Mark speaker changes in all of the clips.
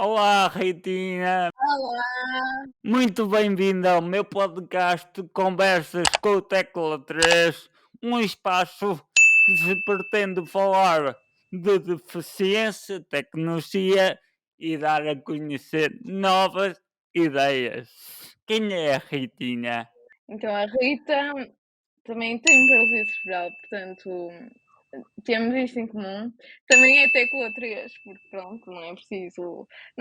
Speaker 1: Olá, Ritinha.
Speaker 2: Olá!
Speaker 1: Muito bem-vinda ao meu podcast Conversas com o Tecla 3, um espaço que se pretende falar de deficiência, tecnologia e dar a conhecer novas ideias. Quem é a Ritinha?
Speaker 2: Então a Rita também tem paralisia cerebral, portanto, temos isto em comum. Também é tecla 3, porque pronto, não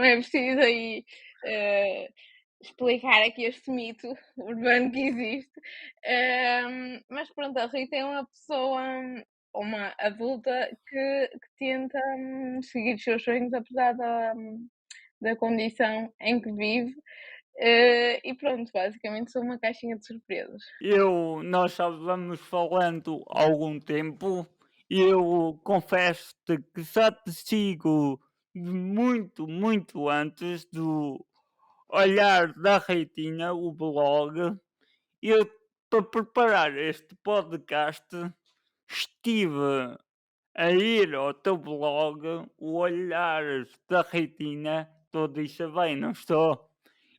Speaker 2: é preciso aí, eh, explicar aqui este mito urbano que existe. Mas pronto, a Rita é uma pessoa, uma adulta que tenta, seguir os seus sonhos apesar da condição em que vive. E pronto, basicamente sou uma caixinha de surpresas.
Speaker 1: Nós já vamos falando há algum tempo e eu confesso-te que já te sigo de muito, muito antes do Olhar da Reitinha, o blog. Eu, para preparar este podcast, estive a ir ao teu blog, o Olhares da Reitinha, estou a dizer bem, não estou?
Speaker 2: Aos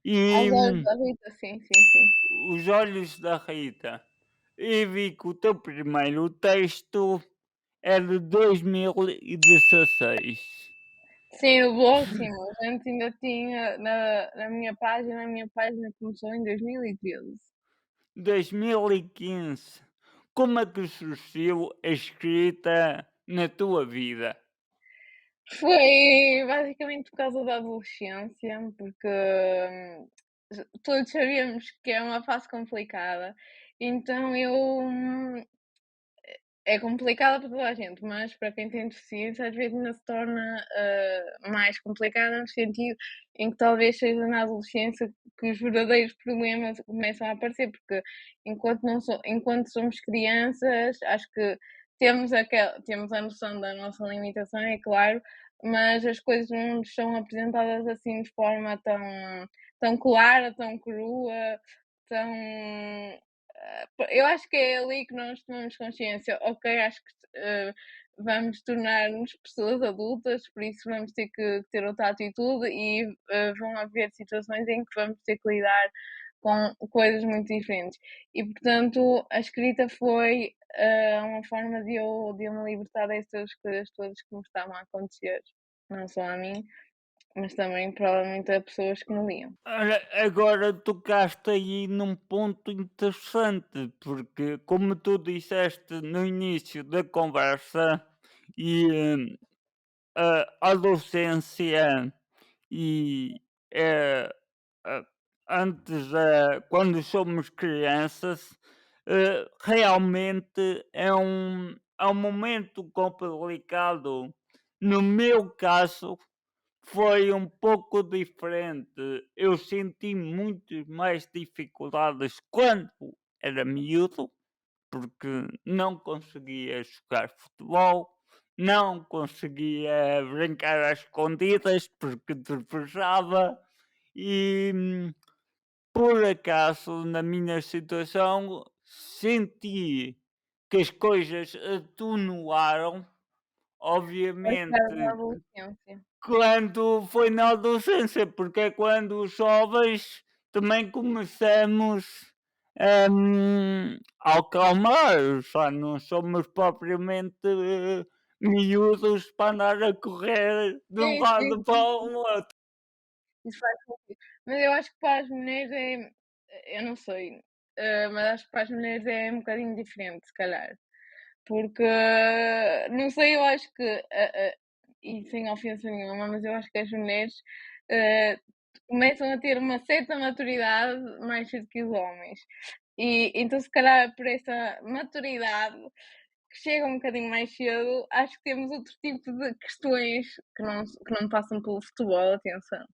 Speaker 1: E
Speaker 2: olhos da Rita, sim, sim, sim.
Speaker 1: os olhos da Rita. E vi que o teu primeiro texto é de 2016.
Speaker 2: Sim, o blog, sim, mas antes ainda tinha na minha página começou em 2013.
Speaker 1: 2015. Como é que surgiu a escrita na tua vida?
Speaker 2: Foi basicamente por causa da adolescência, porque todos sabíamos que é uma fase complicada, então é complicada para toda a gente, mas para quem tem deficiência às vezes ainda se torna mais complicada no sentido em que talvez seja na adolescência que os verdadeiros problemas começam a aparecer, porque enquanto somos crianças, acho que temos a noção da nossa limitação, é claro, mas as coisas não nos são apresentadas assim de forma tão clara, tão crua, tão eu acho que é ali que nós tomamos consciência, ok, acho que vamos tornar-nos pessoas adultas, por isso vamos ter que ter outra atitude e vão haver situações em que vamos ter que lidar com coisas muito diferentes. E portanto, a escrita foi uma forma de eu me libertar dessas coisas todas que me estavam a acontecer, não só a mim, mas também provavelmente a pessoas que me liam.
Speaker 1: Ora, agora tocaste aí num ponto interessante, porque como tu disseste no início da conversa, e a adolescência e eh, a- antes, quando somos crianças, realmente é um momento complicado. No meu caso, foi um pouco diferente. Eu senti muito mais dificuldades quando era miúdo, porque não conseguia jogar futebol, não conseguia brincar às escondidas porque tropezava e por acaso na minha situação senti que as coisas atenuaram,
Speaker 2: A cara da
Speaker 1: obviamente
Speaker 2: adolescência.
Speaker 1: quando foi na adolescência, porque é quando os jovens também começamos, a acalmar, já não somos propriamente miúdos para andar a correr de um
Speaker 2: Sim, sim,
Speaker 1: lado para
Speaker 2: sim,
Speaker 1: o outro.
Speaker 2: isso faz sentido. Mas eu acho que para as mulheres eu não sei, mas acho que para as mulheres é um bocadinho diferente, se calhar. Porque, não sei, eu acho que, e sem ofensa nenhuma, mas eu acho que as mulheres eh, começam a ter uma certa maturidade mais cedo que os homens. E então, se calhar, por essa maturidade que chega um bocadinho mais cedo, acho que temos outro tipo de questões que não passam pelo futebol, atenção,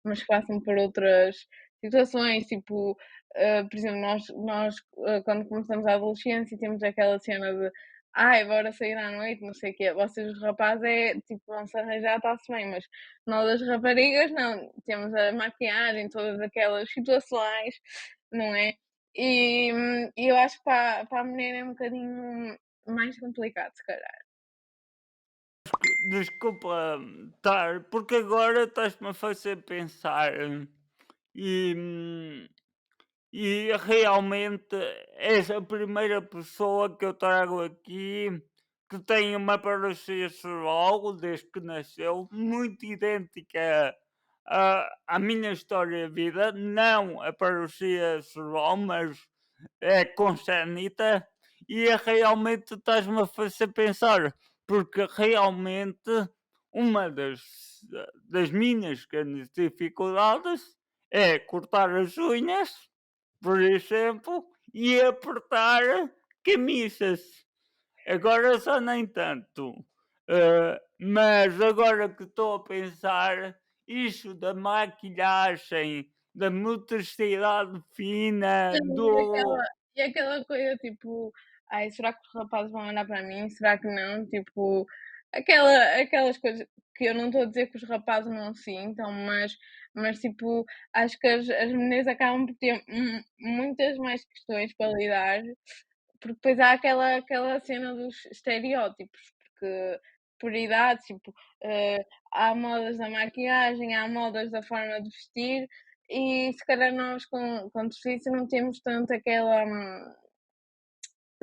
Speaker 2: mas que passam por outras situações, tipo, por exemplo, nós quando começamos a adolescência temos aquela cena de ai, bora sair à noite, não sei o quê. Vocês, os rapazes, é tipo, vão se arranjar, está-se bem, mas nós, as raparigas, não. Temos a maquiagem, todas aquelas situações, não é? E eu acho que para a mulher é um bocadinho mais complicado, se calhar.
Speaker 1: desculpa estar, porque agora estás-me a fazer pensar e, hum, e realmente és a primeira pessoa que eu trago aqui que tem uma paralisia cerebral desde que nasceu, muito idêntica à minha história de vida, não a paralisia cerebral, mas é congénita e realmente estás-me a fazer pensar, porque realmente uma das minhas grandes dificuldades é cortar as unhas, por exemplo, e apertar camisas. Agora já nem tanto. Mas agora que estou a pensar, isso da maquilhagem, da motricidade fina,
Speaker 2: E
Speaker 1: do.
Speaker 2: aquela coisa tipo: "Ai, será que os rapazes vão olhar para mim? Será que não?" Tipo, aquelas coisas que eu não estou a dizer que os rapazes não sintam, mas tipo, acho que as meninas acabam por ter muitas mais questões para lidar, porque depois há aquela cena dos estereótipos, porque por idade, tipo, há modas da maquilhagem, há modas da forma de vestir, e se calhar nós com deficiência não temos tanto aquela,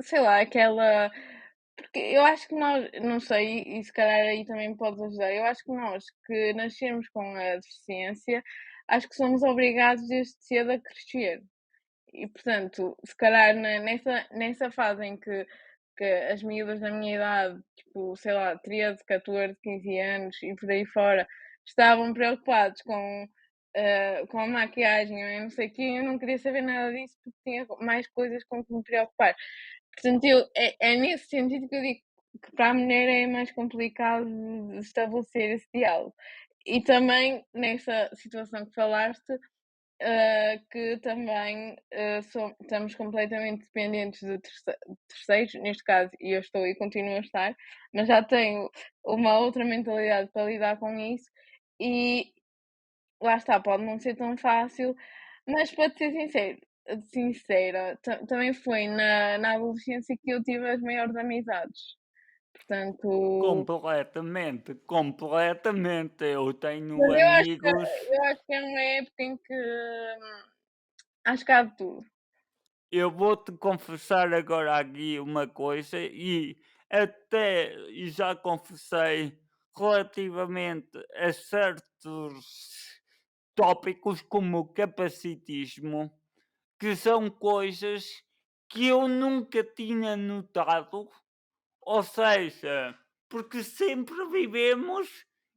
Speaker 2: sei lá, aquela porque eu acho que nós, não sei, e se calhar aí também podes ajudar, eu acho que nós que nascemos com a deficiência, acho que somos obrigados desde cedo a crescer. E portanto, se calhar nessa fase em que as miúdas da minha idade, tipo, sei lá, 13, 14, 15 anos e por aí fora, estavam preocupados com a maquiagem ou não sei o quê, eu não queria saber nada disso porque tinha mais coisas com que me preocupar. Portanto, é nesse sentido que eu digo que para a mulher é mais complicado de estabelecer esse diálogo. E também nessa situação que falaste, que também estamos completamente dependentes de terceiros, neste caso, e eu estou e continuo a estar, mas já tenho uma outra mentalidade para lidar com isso, e lá está, pode não ser tão fácil, mas para te ser sincera, também foi na adolescência que eu tive as maiores amizades. Portanto,
Speaker 1: Completamente, completamente. Eu tenho
Speaker 2: mas
Speaker 1: amigos.
Speaker 2: eu acho que é uma época em que acho que há de tudo.
Speaker 1: Eu vou-te confessar agora aqui uma coisa até e já confessei relativamente a certos tópicos como o capacitismo, que são coisas que eu nunca tinha notado, ou seja, porque sempre vivemos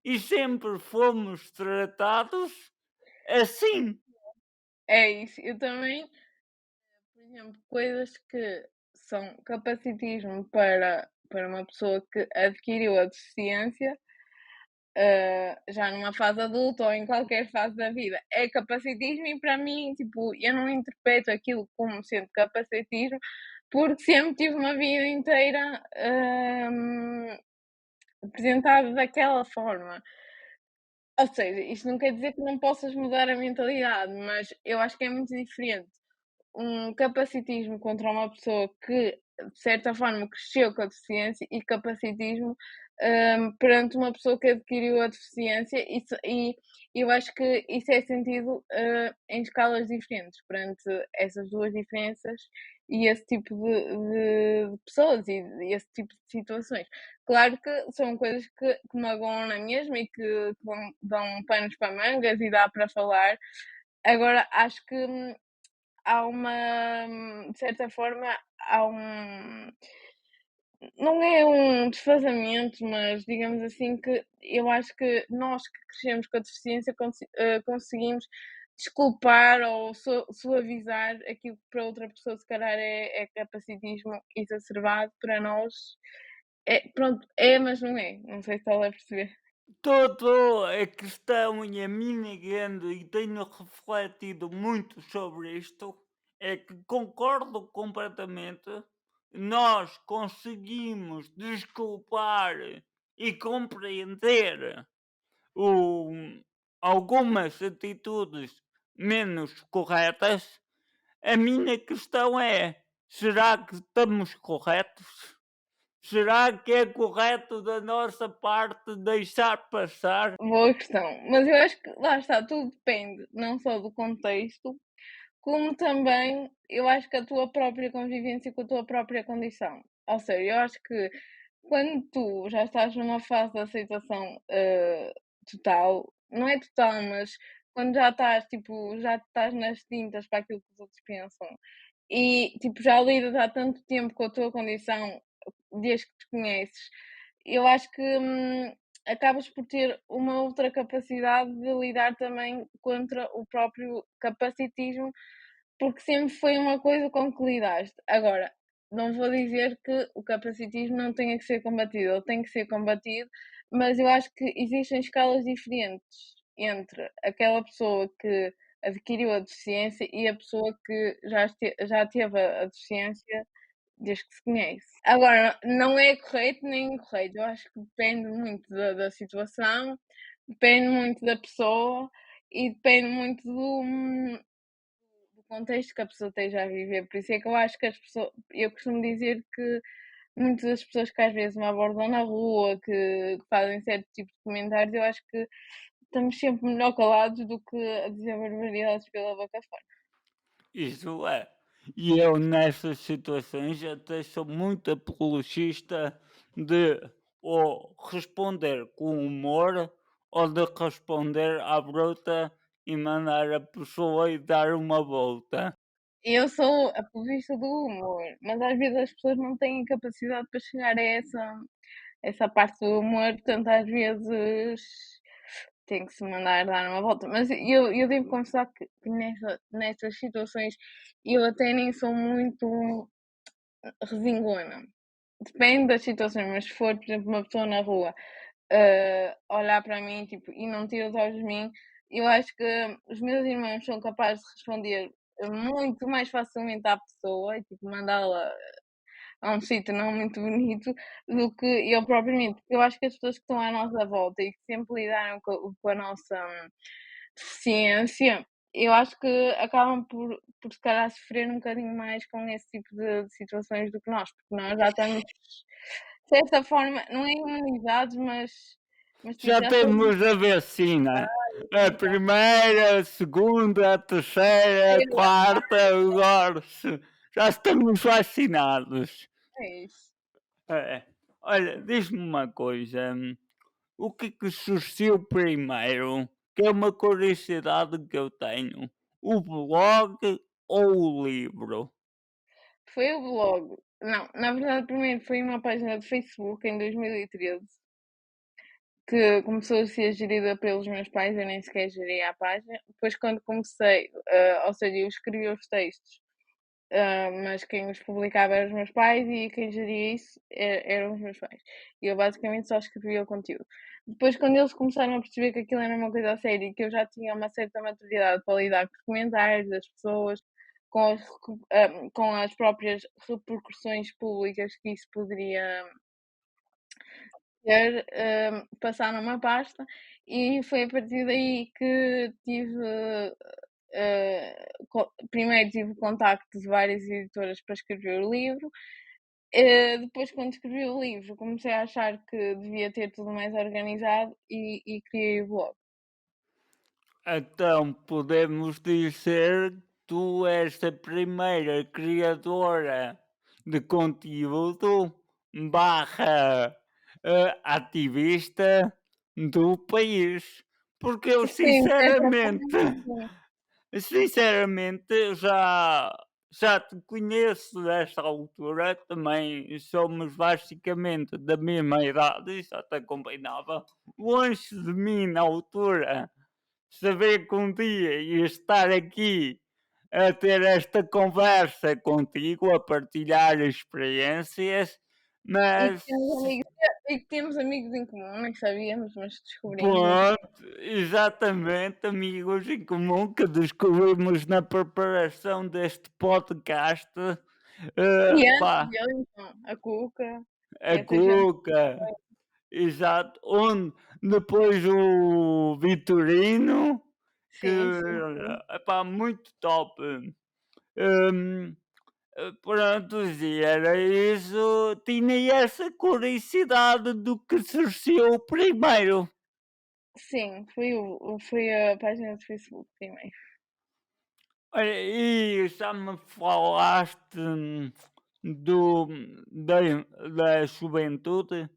Speaker 1: e sempre fomos tratados assim.
Speaker 2: É isso, eu também, por exemplo, coisas que são capacitismo para uma pessoa que adquiriu a deficiência, já numa fase adulta ou em qualquer fase da vida, é capacitismo e para mim, tipo, eu não interpreto aquilo como sendo capacitismo, porque sempre tive uma vida inteira, apresentada daquela forma. Ou seja, isto não quer dizer que não possas mudar a mentalidade, mas eu acho que é muito diferente um capacitismo contra uma pessoa que, de certa forma, cresceu com a deficiência e capacitismo, perante uma pessoa que adquiriu a deficiência, e eu acho que isso é sentido, em escalas diferentes, perante essas 2 diferenças e esse tipo de pessoas e esse tipo de situações. Claro que são coisas que magoam na mesma e que dão panos para mangas e dá para falar. Agora acho que há uma de certa forma, há não é um desfazamento, mas digamos assim que eu acho que nós que crescemos com a deficiência conseguimos desculpar ou suavizar aquilo que para outra pessoa se calhar é capacitismo exacerbado, para nós pronto, é, mas não é. Não sei se estás a perceber.
Speaker 1: Todo a questão e a minha grande e tenho refletido muito sobre isto, é que concordo completamente. Nós conseguimos desculpar e compreender o algumas atitudes menos corretas. A minha questão é: será que estamos corretos? Será que é correto da nossa parte deixar passar?
Speaker 2: Boa questão. Mas eu acho que lá está, tudo depende, não só do contexto, como também eu acho que a tua própria convivência com a tua própria condição. Ou seja, eu acho que quando tu já estás numa fase de aceitação, total, não é total, mas quando já estás, tipo, já estás nas tintas para aquilo que os outros pensam e, tipo, já lidas há tanto tempo com a tua condição, desde que te conheces, eu acho que, acabas por ter uma outra capacidade de lidar também contra o próprio capacitismo, porque sempre foi uma coisa com que lidaste. Agora, não vou dizer que o capacitismo não tenha que ser combatido, ele tem que ser combatido, mas eu acho que existem escalas diferentes entre aquela pessoa que adquiriu a deficiência e a pessoa que já teve a deficiência desde que se conhece. Agora, não é correto nem incorreto, eu acho que depende muito da situação, depende muito da pessoa e depende muito do contexto que a pessoa esteja a viver. Por isso é que eu acho que eu costumo dizer que muitas das pessoas que às vezes me abordam na rua, que fazem certo tipo de comentários, eu acho que estamos sempre melhor calados do que a dizer barbaridades pela boca fora.
Speaker 1: Isso é. E eu nessas situações até sou muito apologista de ou responder com humor ou de responder à bruta e mandar a pessoa e dar uma volta.
Speaker 2: Eu sou apologista do humor, mas às vezes as pessoas não têm capacidade para chegar a essa parte do humor, portanto às vezes tem que se mandar dar uma volta. Mas eu devo confessar que nessas situações eu até nem sou muito resingona. Depende das situações, mas se for, por exemplo, uma pessoa na rua, olhar para mim, tipo, e não tira os olhos de mim, eu acho que os meus irmãos são capazes de responder muito mais facilmente à pessoa e, tipo, mandá-la a um sítio não muito bonito do que eu propriamente. Porque eu acho que as pessoas que estão à nossa volta e que sempre lidaram com a nossa deficiência, eu acho que acabam por se calhar sofrer um bocadinho mais com esse tipo de situações do que nós, porque nós já estamos, de certa forma, não é imunizados, mas tipo,
Speaker 1: Já
Speaker 2: já estamos.
Speaker 1: temos a vacina. A primeira, a segunda, a terceira, a quarta, agora já estamos vacinados.
Speaker 2: É isso.
Speaker 1: É. Olha, diz-me uma coisa, o que surgiu primeiro? Que é uma curiosidade que eu tenho. O blog ou o livro?
Speaker 2: Foi o blog. Não, na verdade, primeiro foi uma página de Facebook em 2013 que começou a ser gerida pelos meus pais, eu nem sequer geria a página. Depois, quando comecei, ou seja, eu escrevia os textos, mas quem os publicava eram os meus pais e quem geria isso eram os meus pais. E eu basicamente só escrevia o conteúdo. Depois, quando eles começaram a perceber que aquilo era uma coisa a sério e que eu já tinha uma certa maturidade para lidar com os comentários das pessoas, com as próprias repercussões públicas que isso poderia ter, passar numa pasta, e foi a partir daí que tive, primeiro tive contacto de várias editoras para escrever o livro, depois quando escrevi o livro comecei a achar que devia ter tudo mais organizado e criei o blog.
Speaker 1: Então podemos dizer que tu és a primeira criadora de conteúdo barra ativista do país. Porque eu
Speaker 2: Sim, de certa forma
Speaker 1: sinceramente,
Speaker 2: sim.
Speaker 1: sinceramente já te conheço desta altura, também somos basicamente da mesma idade, já te acompanhava. Longe de mim na altura saber que um dia ia estar aqui a ter esta conversa contigo, a partilhar experiências,
Speaker 2: E que
Speaker 1: mas
Speaker 2: temos amigos e que temos amigos em comum, nem sabíamos, mas descobrimos
Speaker 1: pronto, exatamente, amigos em comum que descobrimos na preparação deste podcast.
Speaker 2: e antes
Speaker 1: Pá,
Speaker 2: dele então, a Cuca,
Speaker 1: a
Speaker 2: essa gente
Speaker 1: Cuca, exato, onde depois o Vitorino, que
Speaker 2: sim, sim, sim.
Speaker 1: epá, muito top. Hum, pronto, e era isso, tinha essa curiosidade do que surgiu primeiro.
Speaker 2: Sim, foi a página do Facebook primeiro.
Speaker 1: Olha, e já me falaste do, da, da juventude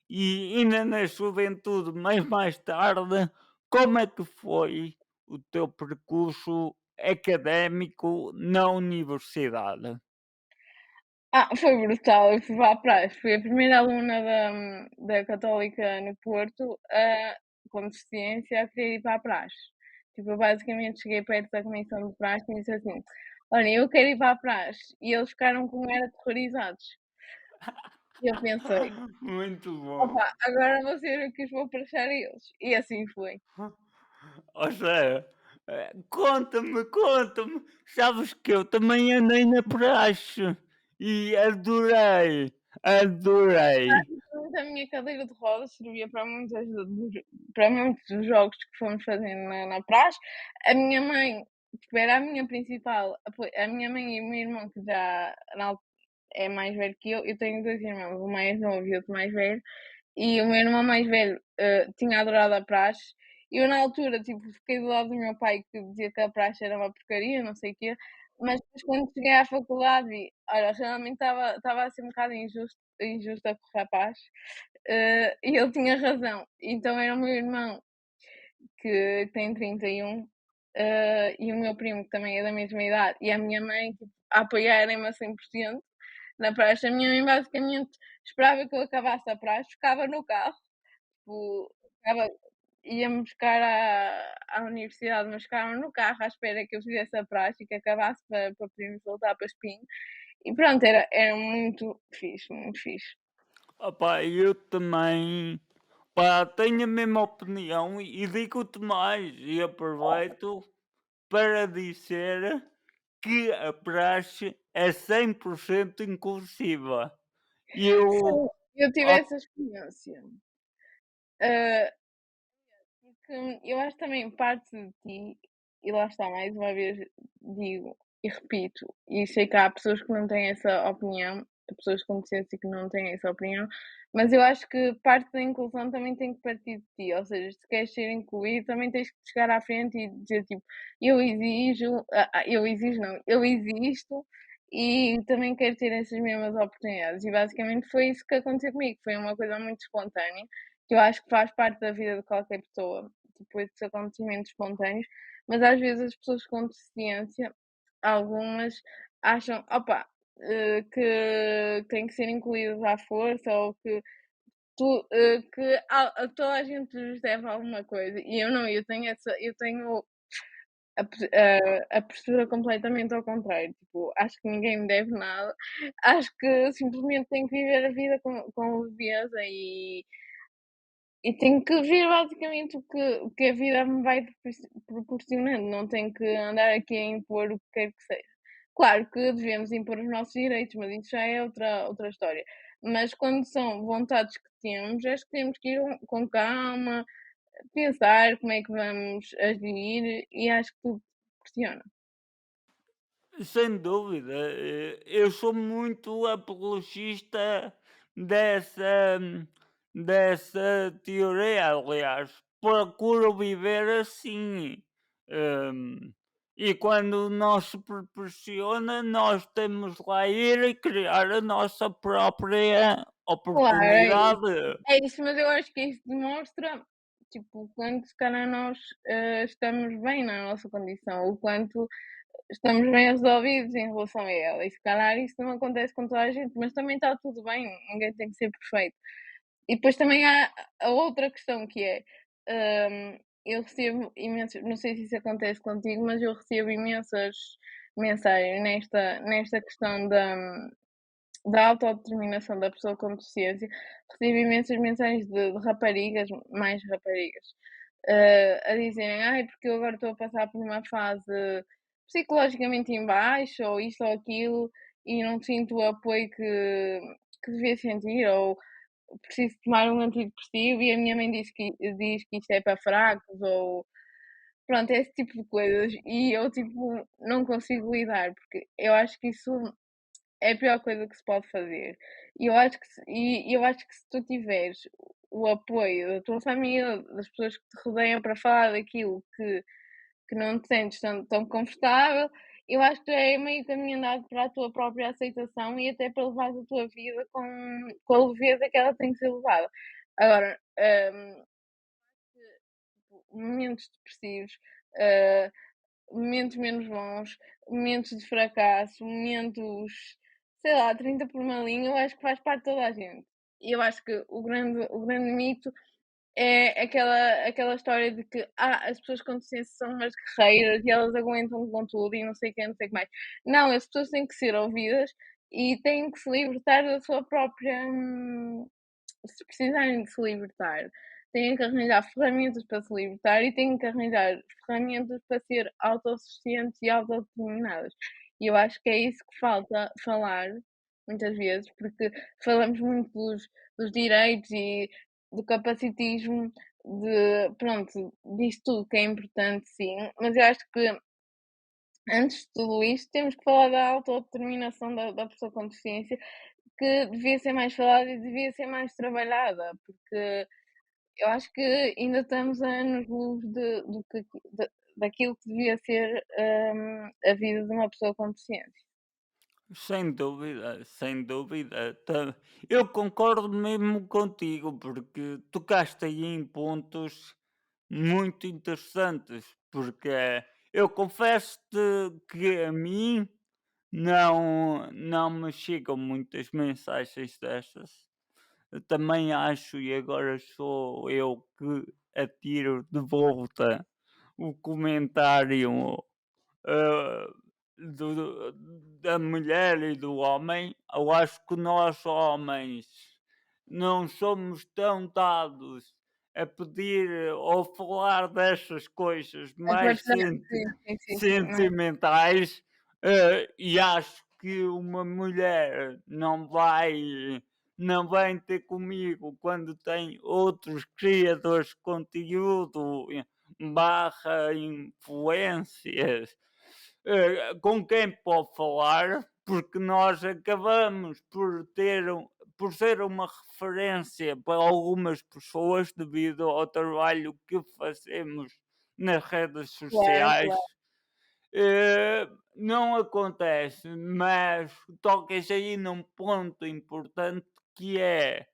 Speaker 1: e ainda na juventude, mas mais tarde, como é que foi o teu percurso académico na universidade?
Speaker 2: Foi brutal, eu fui para a praxe, fui a primeira aluna da Católica no Porto, com deficiência, a querer ir para a praxe. Tipo, eu basicamente cheguei perto da comissão de praxe e disse assim: "Olha, eu quero ir para a praxe", e eles ficaram como era aterrorizados. E eu pensei:
Speaker 1: Muito bom.
Speaker 2: "Opa, agora vou ser eu que os vou praxear a eles", e assim foi.
Speaker 1: Ou seja, conta-me, conta-me. Sabes que eu também andei na praxe e adorei, adorei.
Speaker 2: Basicamente, a minha cadeira de rodas servia para muitos dos jogos que fomos fazendo na praxe. A minha mãe, tipo, era a minha principal a minha mãe e o meu irmão, que já na al é mais velho que eu tenho 2 irmãos, um mais novo e outro mais velho, e o meu irmão mais velho, tinha adorado a praxe. Eu na altura, tipo, fiquei do lado do meu pai que dizia que a praxe era uma porcaria, não sei o quê, mas depois quando cheguei à faculdade vi, olha, realmente estava a ser um bocado injusta com o rapaz, e ele tinha razão. Então era o meu irmão, que tem 31, e o meu primo, que também é da mesma idade, e a minha mãe, tipo, a apoiarem-me a 100% na praxe. A minha mãe basicamente esperava que eu acabasse a praxe, ficava no carro, tipo, ficava ia-me buscar à universidade, mas ficaram no carro à espera que eu fizesse a praxe e que acabasse para podermos voltar para Espinho. E pronto, era muito fixe, muito fixe.
Speaker 1: Opa, eu também, pá, tenho a mesma opinião e digo-te mais, e aproveito para dizer que a praxe é 100% inclusiva. Eu,
Speaker 2: Sim, eu tive
Speaker 1: op-
Speaker 2: essa experiência. Ah, Porque eu acho também parte de ti, e lá está, mais uma vez digo e repito, e sei que há pessoas que não têm essa opinião, pessoas com deficiência que não têm essa opinião, mas eu acho que parte da inclusão também tem que partir de ti, ou seja, se queres ser incluído, também tens que chegar à frente e dizer tipo, eu exijo não, eu existo e também quero ter essas mesmas oportunidades. E basicamente foi isso que aconteceu comigo, foi uma coisa muito espontânea, que eu acho que faz parte da vida de qualquer pessoa, tipo, esses acontecimentos espontâneos, mas às vezes as pessoas com deficiência, algumas acham, opa, que têm que ser incluídas à força ou que a toda a gente lhes deve alguma coisa. E eu não, eu tenho a postura completamente ao contrário. Tipo, acho que ninguém me deve nada. Acho que simplesmente tenho que viver a vida com leveza e tenho que ver basicamente o que a vida me vai proporcionando, não tenho que andar aqui a impor o que quer que seja. Claro que devemos impor os nossos direitos, mas isso já é outra história. Mas quando são vontades que temos, acho que temos que ir com calma, pensar como é que vamos agir e acho que tudo questiona.
Speaker 1: Sem dúvida, eu sou muito apologista dessa, dessa teoria, aliás, procuro viver assim. E quando nos se proporciona, nós temos lá ir e criar a nossa própria
Speaker 2: Claro,
Speaker 1: oportunidade.
Speaker 2: é isso, mas eu acho que isso demonstra, tipo, o quanto se calhar nós estamos bem na nossa condição, o quanto estamos bem resolvidos em relação a ela. E se calhar isso não acontece com toda a gente, mas também está tudo bem, ninguém tem que ser perfeito. E depois também há a outra questão que é, eu recebo imensas, não sei se isso acontece contigo, mas eu recebo imensas mensagens nesta questão da autodeterminação da pessoa com deficiência. Recebo imensas mensagens de raparigas, mais raparigas, a dizerem: "Ai, porque eu agora estou a passar por uma fase psicologicamente em baixo", ou isto ou aquilo, e não sinto o apoio que devia sentir, ou preciso tomar um antidepressivo e a minha mãe diz que isto é para fracos, ou pronto, esse tipo de coisas. E eu, tipo, não consigo lidar, porque eu acho que isso é a pior coisa que se pode fazer. E eu acho que se tu tiveres o apoio da tua família, das pessoas que te rodeiam para falar daquilo que não te sentes tão confortável, eu acho que é meio caminho andado para a tua própria aceitação e até para levares a tua vida com a leveza que ela tem que ser levada. Agora, momentos depressivos, ah, momentos menos bons, momentos de fracasso, momentos, sei lá, 30 por uma linha, eu acho que faz parte de toda a gente. E eu acho que o grande mito é aquela história de que as pessoas com deficiência são umas guerreiras e elas aguentam com tudo e não sei o quê, não sei o que mais. Não, as pessoas têm que ser ouvidas e têm que se libertar da sua própria, se precisarem de se libertar, têm que arranjar ferramentas para se libertar e têm que arranjar ferramentas para ser autossuficientes e autodeterminadas. E eu acho que é isso que falta falar, muitas vezes, porque falamos muito dos direitos e do capacitismo, pronto, disso tudo que é importante, sim, mas eu acho que antes de tudo isto temos que falar da autodeterminação da pessoa com deficiência, que devia ser mais falada e devia ser mais trabalhada, porque eu acho que ainda estamos a anos-luz de do que daquilo que devia ser, a vida de uma pessoa com deficiência.
Speaker 1: Sem dúvida, sem dúvida. Eu concordo mesmo contigo, porque tocaste aí em pontos muito interessantes, porque eu confesso-te que a mim não me chegam muitas mensagens destas. Eu também acho, e agora sou eu que atiro de volta o comentário ah, da mulher e do homem, eu acho que nós homens não somos tão dados a pedir ou falar dessas coisas
Speaker 2: A
Speaker 1: mais
Speaker 2: partilhar sim, sim, sim, sim, não é?
Speaker 1: sentimentais, e acho que uma mulher não vai ter comigo quando tem outros criadores de conteúdo barra influências, com quem pode falar, porque nós acabamos por ser uma referência para algumas pessoas devido ao trabalho que fazemos nas redes
Speaker 2: Claro,
Speaker 1: sociais.
Speaker 2: claro.
Speaker 1: Não acontece, mas tocas aí num ponto importante que é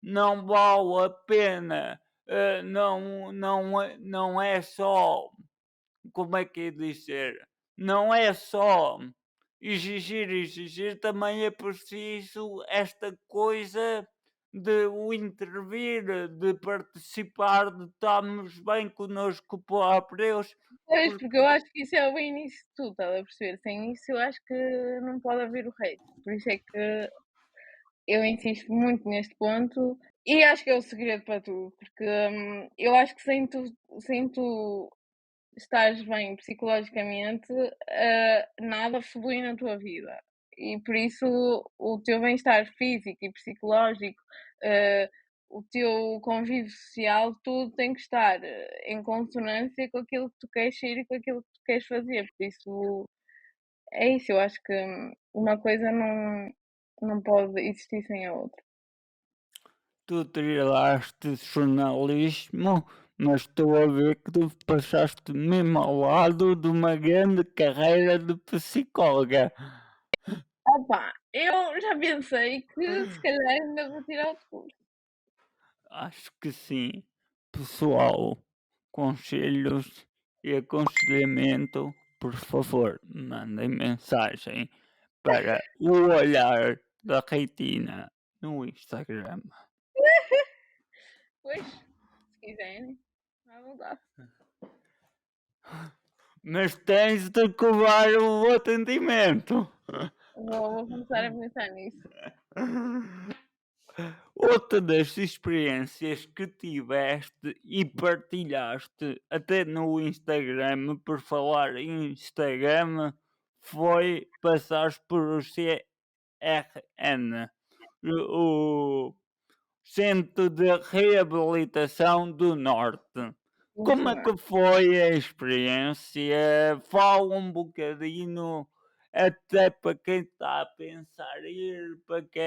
Speaker 1: não vale a pena, não é só, como é que é dizer, não é só exigir, exigir, também é preciso esta coisa de o intervir, de participar, de estarmos bem connosco próprios,
Speaker 2: Pois,
Speaker 1: porque
Speaker 2: porque eu acho que isso é o início de tudo, estás a perceber? Sem isso eu acho que não pode haver o resto. Por isso é que eu insisto muito neste ponto e acho que é o segredo para tudo, porque, eu acho que sem tu estares bem psicologicamente, nada flui na tua vida. E por isso o teu bem-estar físico e psicológico, ah, o teu convívio social, tudo tem que estar em consonância com aquilo que tu queres ser e com aquilo que tu queres fazer. Por isso é isso, eu acho que uma coisa não pode existir sem a outra.
Speaker 1: tu tiraste jornalismo, mas estou a ver que tu passaste mesmo ao lado de uma grande carreira de psicóloga.
Speaker 2: Opa, eu já pensei que se calhar ainda vou tirar outro curso.
Speaker 1: Acho que sim. Pessoal, conselhos e aconselhamento, por favor, mandem mensagem para o olhar da Reitina no Instagram.
Speaker 2: Pois, se quiserem, à vontade.
Speaker 1: Mas tens de cobrar o atendimento.
Speaker 2: Vou começar a pensar nisso.
Speaker 1: Outra das experiências que tiveste e partilhaste até no Instagram, por falar em Instagram, foi passares por o CRN, o Centro de Reabilitação do Norte.
Speaker 2: Sim,
Speaker 1: Como é
Speaker 2: senhor.
Speaker 1: que foi a experiência? Fala um bocadinho, até para quem está a pensar ir,
Speaker 2: Ok.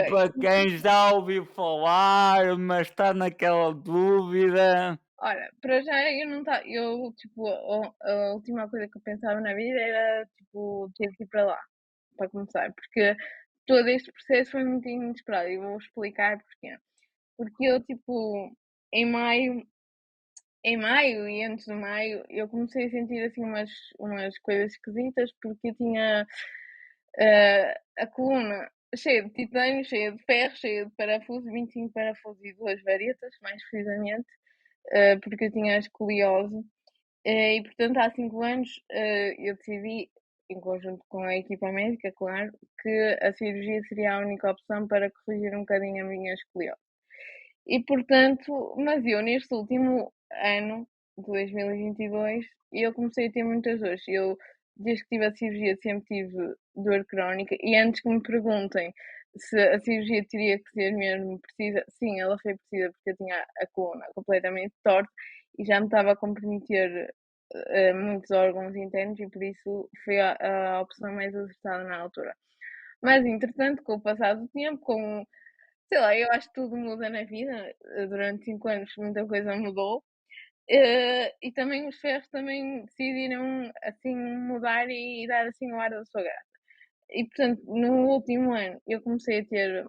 Speaker 1: para quem já ouviu falar, mas está naquela dúvida.
Speaker 2: Ora, para já eu não tá eu, tipo, a última coisa que eu pensava na vida era, tipo, ter que ir para lá, para começar, porque todo este processo foi muito inesperado e vou explicar porquê. Porque eu, tipo, em maio em maio e antes de maio, eu comecei a sentir, assim, umas coisas esquisitas, porque eu tinha, a coluna cheia de titânio, cheia de ferro, cheia de parafusos, 25 parafusos e 2 varetas, mais precisamente, porque eu tinha escoliose. E portanto, há 5 anos, eu decidi, em conjunto com a equipa médica, claro, que a cirurgia seria a única opção para corrigir um bocadinho a minha escoliose. E portanto, mas eu neste último ano, de 2022, eu comecei a ter muitas dores. Eu, desde que tive a cirurgia, sempre tive dor crónica e antes que me perguntem se a cirurgia teria que ser mesmo precisa, sim, ela foi precisa porque eu tinha a coluna completamente torta e já me estava a comprometer, muitos órgãos internos e por isso foi a opção mais acertada na altura. Mas entretanto, com o passar do tempo, com sei lá, eu acho que tudo muda na vida, durante 5 anos muita coisa mudou, e também os ferros também decidiram, assim, mudar e dar, assim, o ar da sua graça. E portanto, no último ano eu comecei a ter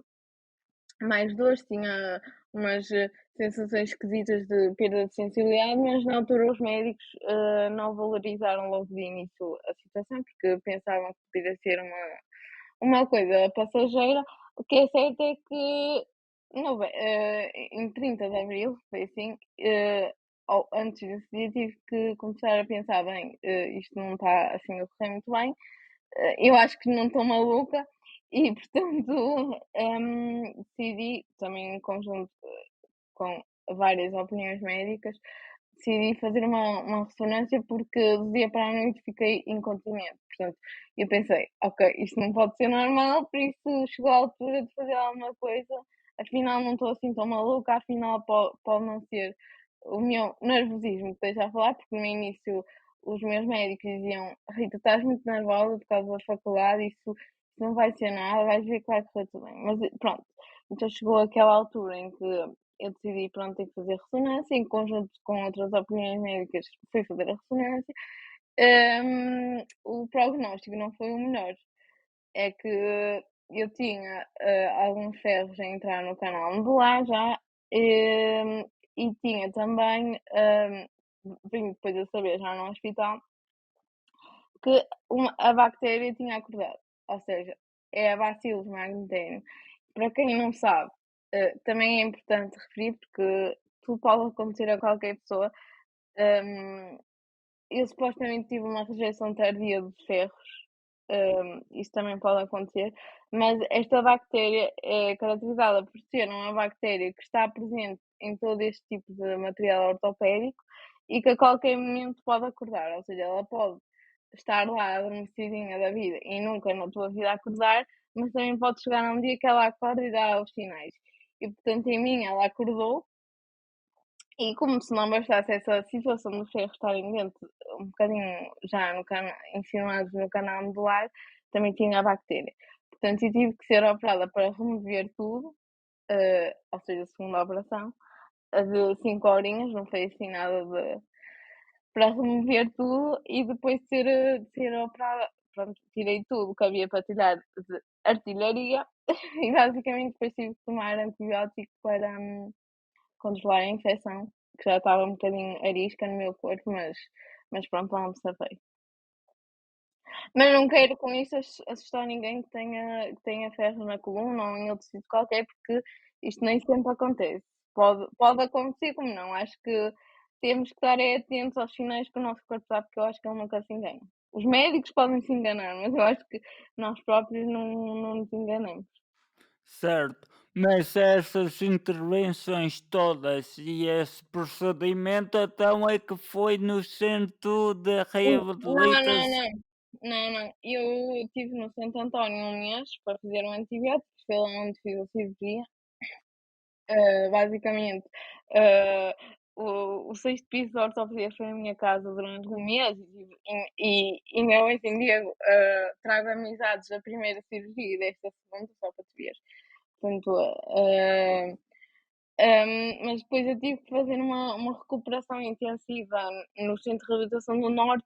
Speaker 2: mais dores, tinha umas, sensações esquisitas de perda de sensibilidade, mas na altura os médicos, não valorizaram logo de início a situação, porque pensavam que poderia ser uma coisa passageira. O que é certo é que em 30 de abril, foi assim, antes desse dia tive que começar a pensar: "Bem, isto não está assim a correr muito bem, eu acho que não estou maluca", e portanto, decidi, também em conjunto com várias opiniões médicas, decidi fazer uma ressonância porque do dia para a noite fiquei incontinente. Portanto, eu pensei, ok, isto não pode ser normal, por isso chegou a altura de fazer alguma coisa. Afinal, não estou assim tão maluca, afinal, pode não ser o meu nervosismo que esteja a falar, porque no início os meus médicos diziam: Rita, estás muito nervosa por causa da faculdade, isso não vai ser nada, vais ver que vai correr tudo bem. Mas pronto, então chegou aquela altura em que eu decidi, pronto, ter que fazer ressonância, em conjunto com outras opiniões médicas, fui fazer a ressonância. O prognóstico não foi o melhor. É que eu tinha, alguns ferros a entrar no canal medular já, e tinha também, vim depois a saber já no hospital, que a bactéria tinha acordado, ou seja, é a Bacillus magneterium. Para quem não sabe, também é importante referir, porque tudo pode acontecer a qualquer pessoa. Hum, eu supostamente tive uma rejeição tardia de ferros, isso também pode acontecer, mas esta bactéria é caracterizada por ser uma bactéria que está presente em todo este tipo de material ortopédico e que a qualquer momento pode acordar, ou seja, ela pode estar lá adormecidinha da vida e nunca na tua vida acordar, mas também pode chegar um dia que ela acorda e dá os sinais. E portanto, em mim, ela acordou, e como se não bastasse essa situação dos ferros estarem dentro, um bocadinho já no insinuados no canal medular, também tinha a bactéria. Portanto, eu tive que ser operada para remover tudo, ou seja, a segunda operação, a de 5 horinhas, não foi assim nada de para remover tudo e depois de ser operada, pronto, tirei tudo o que havia para tirar de artilharia e basicamente depois tive que tomar antibiótico para, controlar a infecção, que já estava um bocadinho arisca no meu corpo, mas pronto, lá me safei. Mas não quero com isso assustar ninguém que tenha ferro na coluna ou em outro sítio qualquer, porque isto nem sempre acontece. Pode acontecer, como não. Acho que temos que estar atentos aos sinais que o nosso corpo dá, porque eu acho que ele nunca se engana. Os médicos podem se enganar, mas eu acho que nós próprios não nos enganamos.
Speaker 1: Certo, mas essas intervenções todas e esse procedimento, então é que foi no centro de
Speaker 2: Não, não,
Speaker 1: reabilitação.
Speaker 2: não. Não, não. Eu estive no Santo António um mês para fazer um antibiótico, foi lá onde fiz a cirurgia. Basicamente, ah, o 6º piso da ortopedia foi a minha casa durante um mês e ainda hoje em dia, trago amizades da primeira cirurgia e desta segunda, só para te ver. Portanto, mas depois eu tive que fazer uma recuperação intensiva no Centro de Reabilitação do Norte,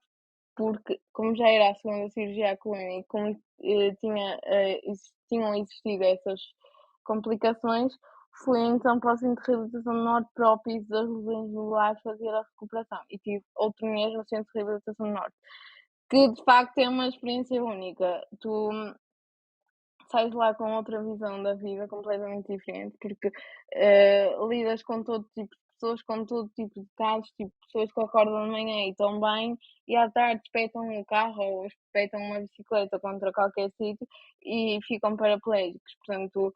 Speaker 2: porque como já era a segunda cirurgia à coluna e como, tinham existido essas complicações, fui então para o Centro de Reabilitação do Norte, para o piso das lesões medulares, fazer a recuperação e tive outro mês no Centro de Reabilitação do Norte, que de facto é uma experiência única. Tu sais lá com outra visão da vida completamente diferente, porque lidas com todo tipo de pessoas, com todo tipo de casos, tipo pessoas que acordam de manhã e estão bem e à tarde espetam um carro ou espetam uma bicicleta contra qualquer sítio e ficam paraplégicos. Portanto,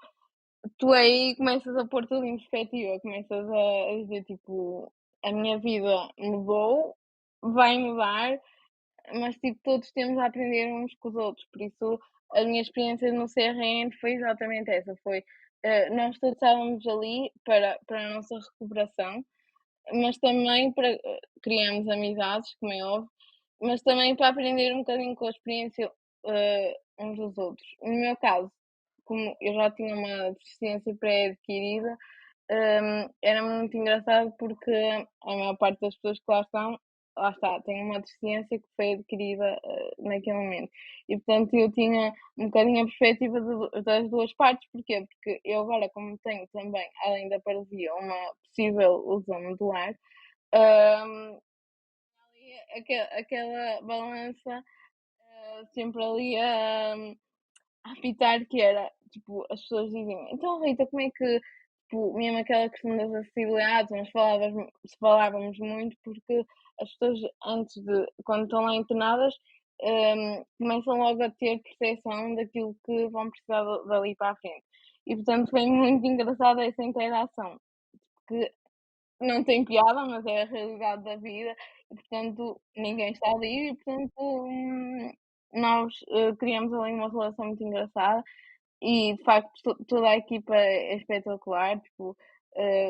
Speaker 2: tu aí começas a pôr tudo em perspectiva, começas a dizer tipo, a minha vida mudou, vai mudar, mas tipo, todos temos a aprender uns com os outros, por isso a minha experiência no CRN foi exatamente essa, foi, nós todos estávamos ali para a nossa recuperação, mas também para criamos amizades, como é óbvio, mas também para aprender um bocadinho com a experiência, uns dos outros. No meu caso, como eu já tinha uma deficiência pré-adquirida, era muito engraçado porque a maior parte das pessoas que lá está, têm uma deficiência que foi adquirida, naquele momento. E portanto eu tinha um bocadinho a perspectiva das 2 partes, porquê? Porque eu agora como tenho também, além da paralisia, uma possível lesão medular, hum, ali aquela balança, sempre ali a apitar, que era, tipo, as pessoas diziam: "Então Rita, como é que", tipo, mesmo aquela questão das acessibilidades, nós falávamos muito, porque as pessoas antes de quando estão lá internadas, começam logo a ter percepção daquilo que vão precisar dali para a frente. E portanto foi muito engraçada essa interação, que não tem piada, mas é a realidade da vida e portanto ninguém está livre e portanto, nós, criamos ali uma relação muito engraçada e de facto toda a equipa é espetacular, tipo,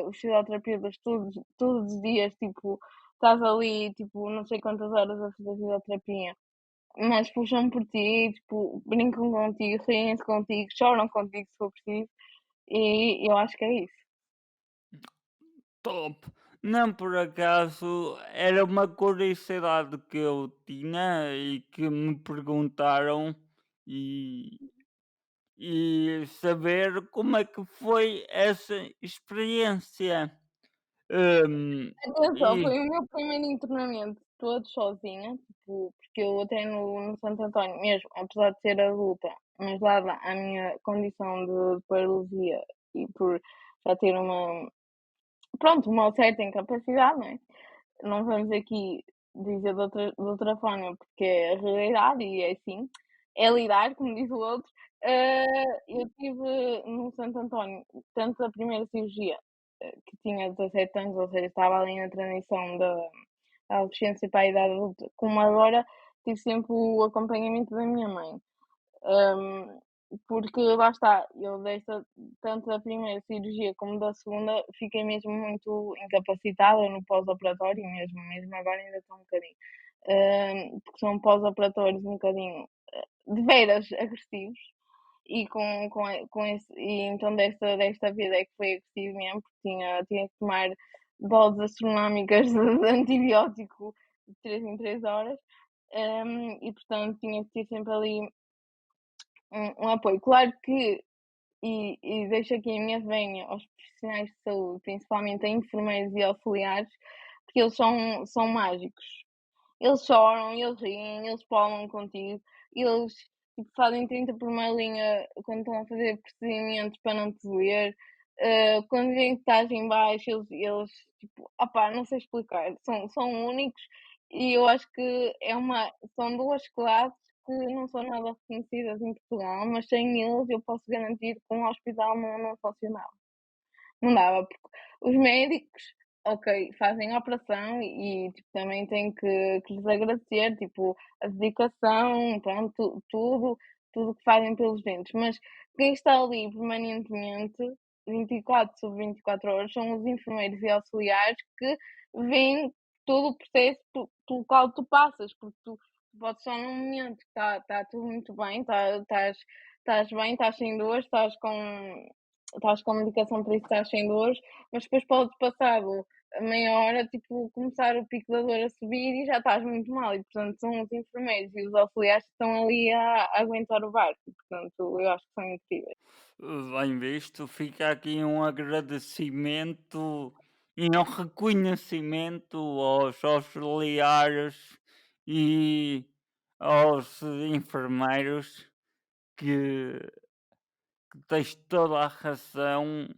Speaker 2: os fisioterapeutas todos os dias, tipo, estás ali, tipo, não sei quantas horas a fazer fisioterapia, mas puxam por ti, tipo, brincam contigo, riem-se contigo, choram contigo se for preciso, e eu acho que é isso.
Speaker 1: Top. Não, por acaso, era uma curiosidade que eu tinha e que me perguntaram e saber como é que foi essa experiência.
Speaker 2: Atenção,
Speaker 1: E
Speaker 2: foi o meu primeiro internamento todo sozinha, tipo, porque eu treino no Santo António mesmo, apesar de ser adulta, mas dada a minha condição de paralisia e por já ter pronto, uma certa incapacidade, não é? Não vamos aqui dizer de outra forma, porque é a realidade e é assim, é lidar, como diz o outro. Eu tive no Santo António, tanto a primeira cirurgia, que tinha 17 anos, ou seja, estava ali na transição da adolescência para a idade adulta, como agora tive sempre o acompanhamento da minha mãe. Hum, Porque lá está, eu tanto da primeira cirurgia como da segunda, fiquei mesmo muito incapacitada no pós-operatório, mesmo agora ainda estou um bocadinho. Porque são pós-operatórios um bocadinho de veras agressivos e com esse, e então desta vez é que foi agressivo mesmo, porque tinha que tomar doses astronómicas de antibiótico de 3 em 3 horas. E portanto tinha que ter sempre ali um apoio. Claro que, e deixo aqui a minha venha aos profissionais de saúde, principalmente a enfermeiros e auxiliares, porque eles são mágicos. Eles choram, eles riem, eles falam contigo, eles tipo, fazem 30 por uma linha quando estão a fazer procedimentos para não te doer. Quando veem que estás em baixo, eles tipo, opá, não sei explicar, são únicos e eu acho que são duas classes que não são nada reconhecidas em Portugal, mas sem eles eu posso garantir que um hospital não funcionava. Não dava, porque os médicos, ok, fazem a operação e, tipo, também tenho que lhes agradecer, tipo, a dedicação, pronto, tudo que fazem pelos dentes, mas quem está ali permanentemente 24 sobre 24 horas, são os enfermeiros e auxiliares que veem todo o processo pelo qual tu passas, porque tu podes só num momento que está tudo muito bem, estás bem, estás sem dores, estás com medicação para isso, estás sem dores, mas depois podes passar meia hora, tipo, começar o pico da dor a subir e já estás muito mal. E, portanto, são os enfermeiros e os auxiliares que estão ali a aguentar o barco. E, portanto, eu acho que são incríveis.
Speaker 1: Bem visto, fica aqui um agradecimento e um reconhecimento aos auxiliares e aos enfermeiros que, que tens toda a razão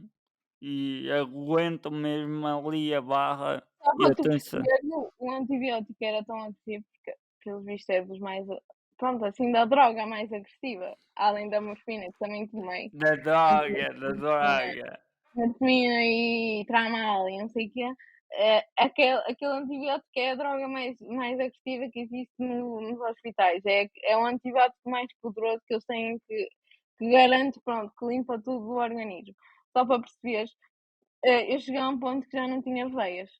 Speaker 1: e aguentam mesmo ali a barra
Speaker 2: Só
Speaker 1: e
Speaker 2: para tu
Speaker 1: atenção.
Speaker 2: perceberes, o antibiótico era tão agressivo porque, pelos vistos, é dos mais, pronto, assim, da droga mais agressiva, além da morfina, que também tomei.
Speaker 1: Da droga.
Speaker 2: Morfina e Tramal e não sei o quê, aquele antibiótico é a droga mais agressiva que existe nos hospitais. É o antibiótico mais poderoso que eles têm que garante, pronto, que limpa tudo do organismo. Só para perceberes, eu cheguei a um ponto que já não tinha veias,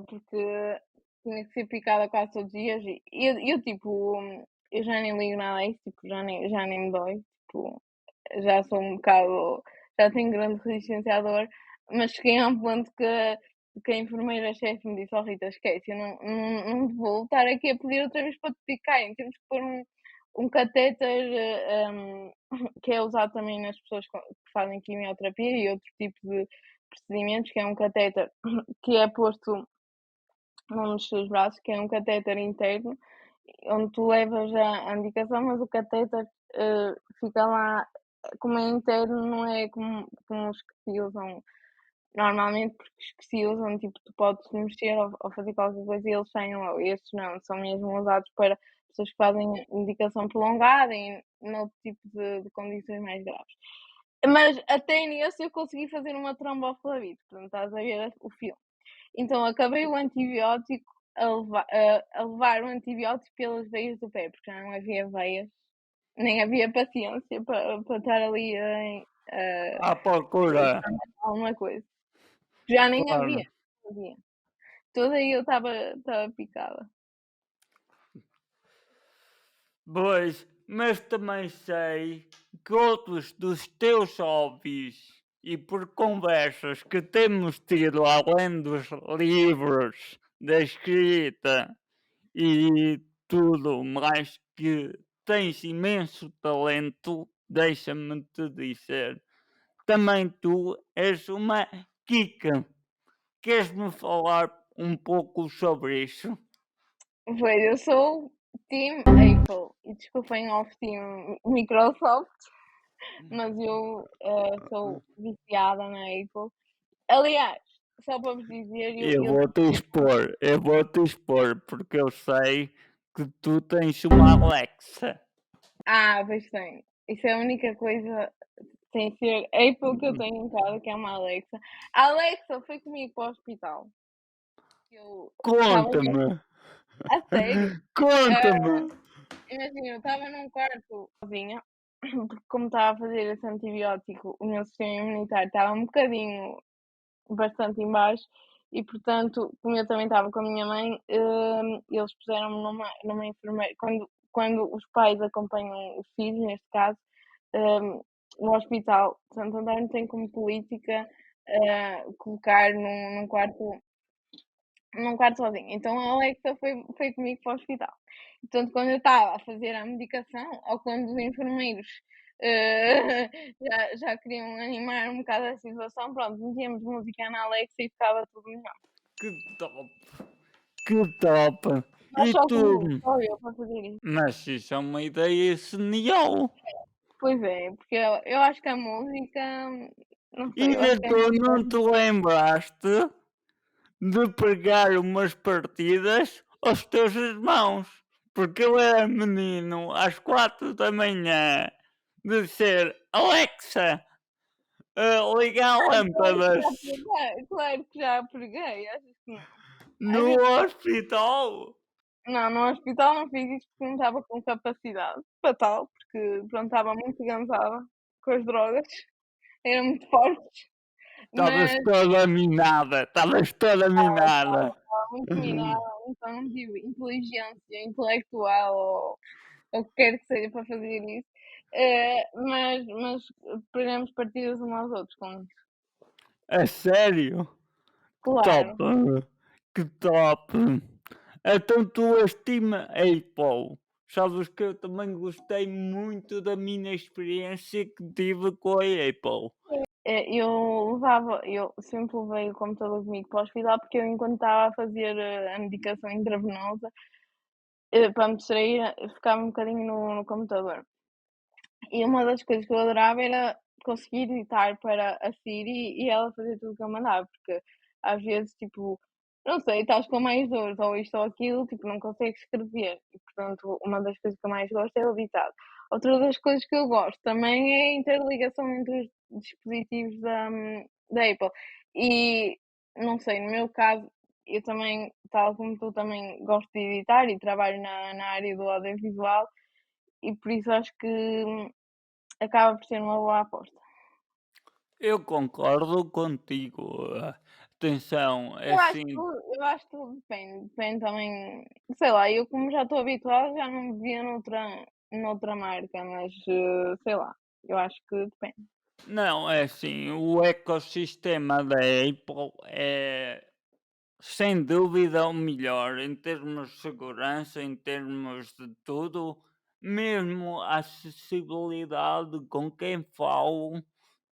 Speaker 2: porque tinha que ser picada quase todos os dias e eu tipo, eu já nem ligo nada a isso, tipo, já nem me dói, tipo, já sou um bocado, já tenho grande resistência à dor, mas cheguei a um ponto que a enfermeira-chefe me disse: "Oh Rita, esquece, eu não te vou estar aqui a pedir outra vez para te picarem, temos que pôr um catéter, que é usado também nas pessoas que fazem quimioterapia e outro tipo de procedimentos, que é um catéter que é posto num dos seus braços, que é um catéter interno, onde tu levas a medicação, mas o catéter, fica lá, como é interno, não é como os que se usam normalmente, porque os que se usam, tipo, tu podes mexer ou fazer qualquer coisa e eles saem logo. Estes não, são mesmo usados para pessoas que fazem medicação prolongada e noutro tipo de condições mais graves. Mas até nisso eu consegui fazer uma tromboflavite, portanto estás a ver o filme. Então acabei o antibiótico a levar o antibiótico pelas veias do pé, porque já não havia veias, nem havia paciência para estar ali
Speaker 1: À procura,
Speaker 2: alguma coisa. Já nem havia,
Speaker 1: claro.
Speaker 2: não havia. Toda aí eu estava picada.
Speaker 1: Pois, mas também sei que outros dos teus hobbies e por conversas que temos tido além dos livros, da escrita e tudo mais que tens imenso talento, deixa-me te dizer. Também tu és uma Kika. Queres-me falar um pouco sobre isso?
Speaker 2: Pois, eu sou team Apple e desculpem off team Microsoft, mas eu, sou viciada na Apple. Aliás, só para vos dizer,
Speaker 1: Eu vou-te expor, porque eu sei que tu tens uma Alexa.
Speaker 2: pois tem. Isso é a única coisa sem ser Apple que eu tenho em casa, que é uma Alexa. A Alexa foi comigo para o hospital. Eu estava
Speaker 1: Conta-me,
Speaker 2: a sério.
Speaker 1: conta-me.
Speaker 2: Ah, imagina, eu estava num quarto sozinha, porque como estava a fazer esse antibiótico, o meu sistema imunitário estava um bocadinho bastante em baixo e, portanto, como eu também estava com a minha mãe, eles puseram-me numa enfermeira. Quando os pais acompanham os filhos, neste caso, no hospital, Santo António tem como política colocar num quarto sozinha. Então a Alexa foi comigo para o hospital. Portanto, quando eu estava a fazer a medicação, ou quando os enfermeiros já queriam animar um bocado a situação, pronto, metíamos música na Alexa e ficava tudo melhor.
Speaker 1: Que top, que top.
Speaker 2: Mas
Speaker 1: E
Speaker 2: só
Speaker 1: tu?
Speaker 2: comigo, só eu para fazer isso.
Speaker 1: Mas isso é uma ideia genial.
Speaker 2: Pois é, porque eu acho que a música, não sei, eu
Speaker 1: Ainda
Speaker 2: acho que é
Speaker 1: tu
Speaker 2: mais
Speaker 1: não te
Speaker 2: fácil.
Speaker 1: lembraste de pregar umas partidas aos teus irmãos. Porque eu era menino às 4 da manhã de ser Alexa, ligar
Speaker 2: Claro que já
Speaker 1: lâmpadas
Speaker 2: preguei, claro que já preguei, achas que não? Às
Speaker 1: no
Speaker 2: vezes
Speaker 1: hospital.
Speaker 2: não, no hospital não fiz isso porque não estava com capacidade para tal, porque pronto, estava muito cansada com as drogas eram muito fortes,
Speaker 1: Estavas
Speaker 2: mas
Speaker 1: toda minada, estavas toda minada.
Speaker 2: estava muito minada, então não tive inteligência intelectual ou o que quer que seja para fazer isso. Mas perdemos partidas uns aos outros com isso.
Speaker 1: A sério? Que top!
Speaker 2: Claro.
Speaker 1: Que top! Então tu és time Apple. Sabes que eu também gostei muito da minha experiência que tive com a Apple.
Speaker 2: Eu sempre levei o computador comigo para o hospital, porque eu enquanto estava a fazer, a medicação intravenosa, para me distrair, ficava um bocadinho no computador. E uma das coisas que eu adorava era conseguir editar para a Siri e ela fazer tudo o que eu mandava, porque às vezes, tipo, não sei, estás com mais dores ou isto ou aquilo, tipo, não consegues escrever. E, portanto, uma das coisas que eu mais gosto é o ditado. Outra das coisas que eu gosto também é a interligação entre os dispositivos da Apple. E, não sei, no meu caso, eu também, tal como tu, também gosto de editar e trabalho na área do audiovisual e por isso acho que acaba por ser uma boa aposta.
Speaker 1: Eu concordo contigo. Atenção, é assim,
Speaker 2: Eu acho que tudo depende também, sei lá, eu como já estou habituada já não me via noutra marca, mas, sei lá, eu acho que depende.
Speaker 1: não, é assim, o ecossistema da Apple é sem dúvida o melhor em termos de segurança, em termos de tudo, mesmo a acessibilidade com quem falo,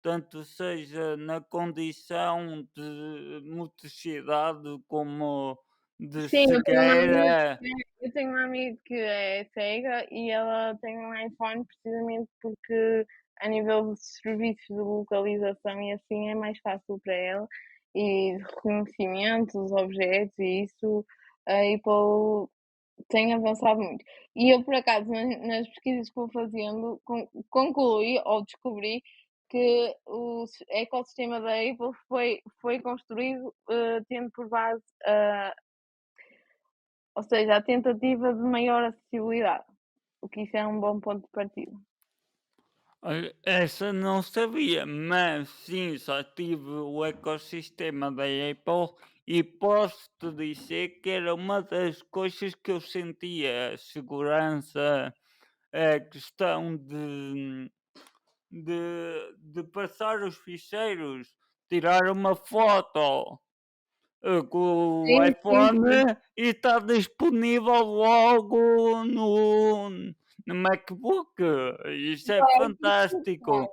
Speaker 1: tanto seja na condição de motricidade como de
Speaker 2: Sim,
Speaker 1: cegueira.
Speaker 2: eu tenho uma amiga que é cega e ela tem um iPhone precisamente porque a nível de serviços de localização e assim é mais fácil para ela e de reconhecimento dos objetos e isso a Apple tem avançado muito. E eu, por acaso, nas pesquisas que vou fazendo, concluí ou descobri que o ecossistema da Apple foi construído tendo por base, ou seja, a tentativa de maior acessibilidade, o que isso é um bom ponto de partida.
Speaker 1: Olha, essa não sabia, mas sim, só tive o ecossistema da Apple e posso-te dizer que era uma das coisas que eu sentia segurança, a questão de passar os ficheiros, tirar uma foto com o
Speaker 2: Sim, sim,
Speaker 1: iPhone
Speaker 2: sim.
Speaker 1: e está disponível logo no MacBook. Isso é
Speaker 2: Claro,
Speaker 1: fantástico.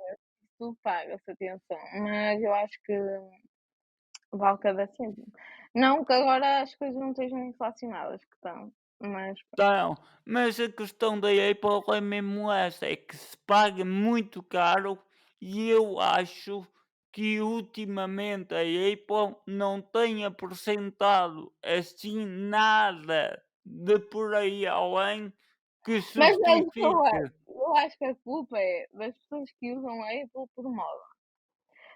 Speaker 2: tu pagas atenção, mas eu acho que vale cada cêntimo. Não que agora as coisas não estejam inflacionadas, que estão, mas
Speaker 1: Então, mas a questão da Apple é mesmo essa, é que se paga muito caro e eu acho que ultimamente a Apple não tem apresentado assim nada de por aí além que
Speaker 2: mas é o que eu
Speaker 1: justifique.
Speaker 2: acho. Eu acho que a culpa é das pessoas que usam a Apple por moda.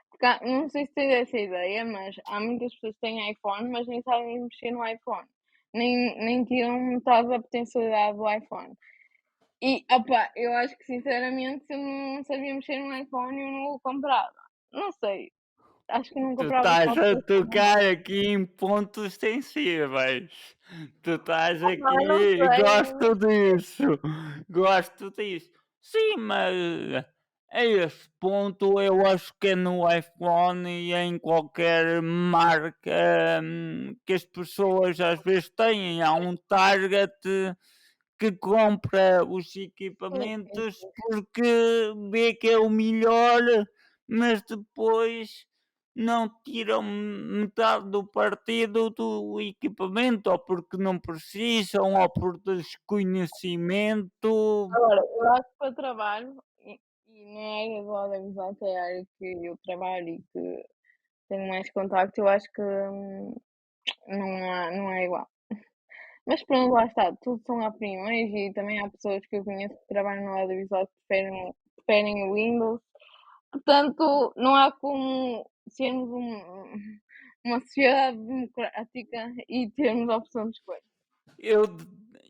Speaker 2: Porque não sei se tens essa ideia, mas há muitas pessoas que têm iPhone, mas nem sabem mexer no iPhone. Nem tiram metade da potencialidade do iPhone. E, opa, eu acho que sinceramente, se eu não sabia mexer no iPhone, eu não o comprava. Não sei, acho que não
Speaker 1: Tu
Speaker 2: comprava
Speaker 1: estás
Speaker 2: só
Speaker 1: a
Speaker 2: porque
Speaker 1: tocar aqui em pontos sensíveis. Tu estás
Speaker 2: opá, não
Speaker 1: aqui,
Speaker 2: sei,
Speaker 1: gosto disso, gosto disso. Sim, mas a esse ponto eu acho que é no iPhone e em qualquer marca que as pessoas às vezes têm. Há um target que compra os
Speaker 2: sim,
Speaker 1: equipamentos porque vê que é o melhor, mas depois não tiram metade do partido do equipamento, ou porque não precisam, ou por desconhecimento.
Speaker 2: agora, eu acho que para trabalho, e na área do audiovisual, que é a área que eu trabalho e que tenho mais contacto, eu acho que não é igual. Mas pronto, lá está, tudo são opiniões e também há pessoas que eu conheço que trabalham no audiovisual que preferem o Windows. Portanto, não há como sermos uma sociedade democrática e termos a opção de escolha.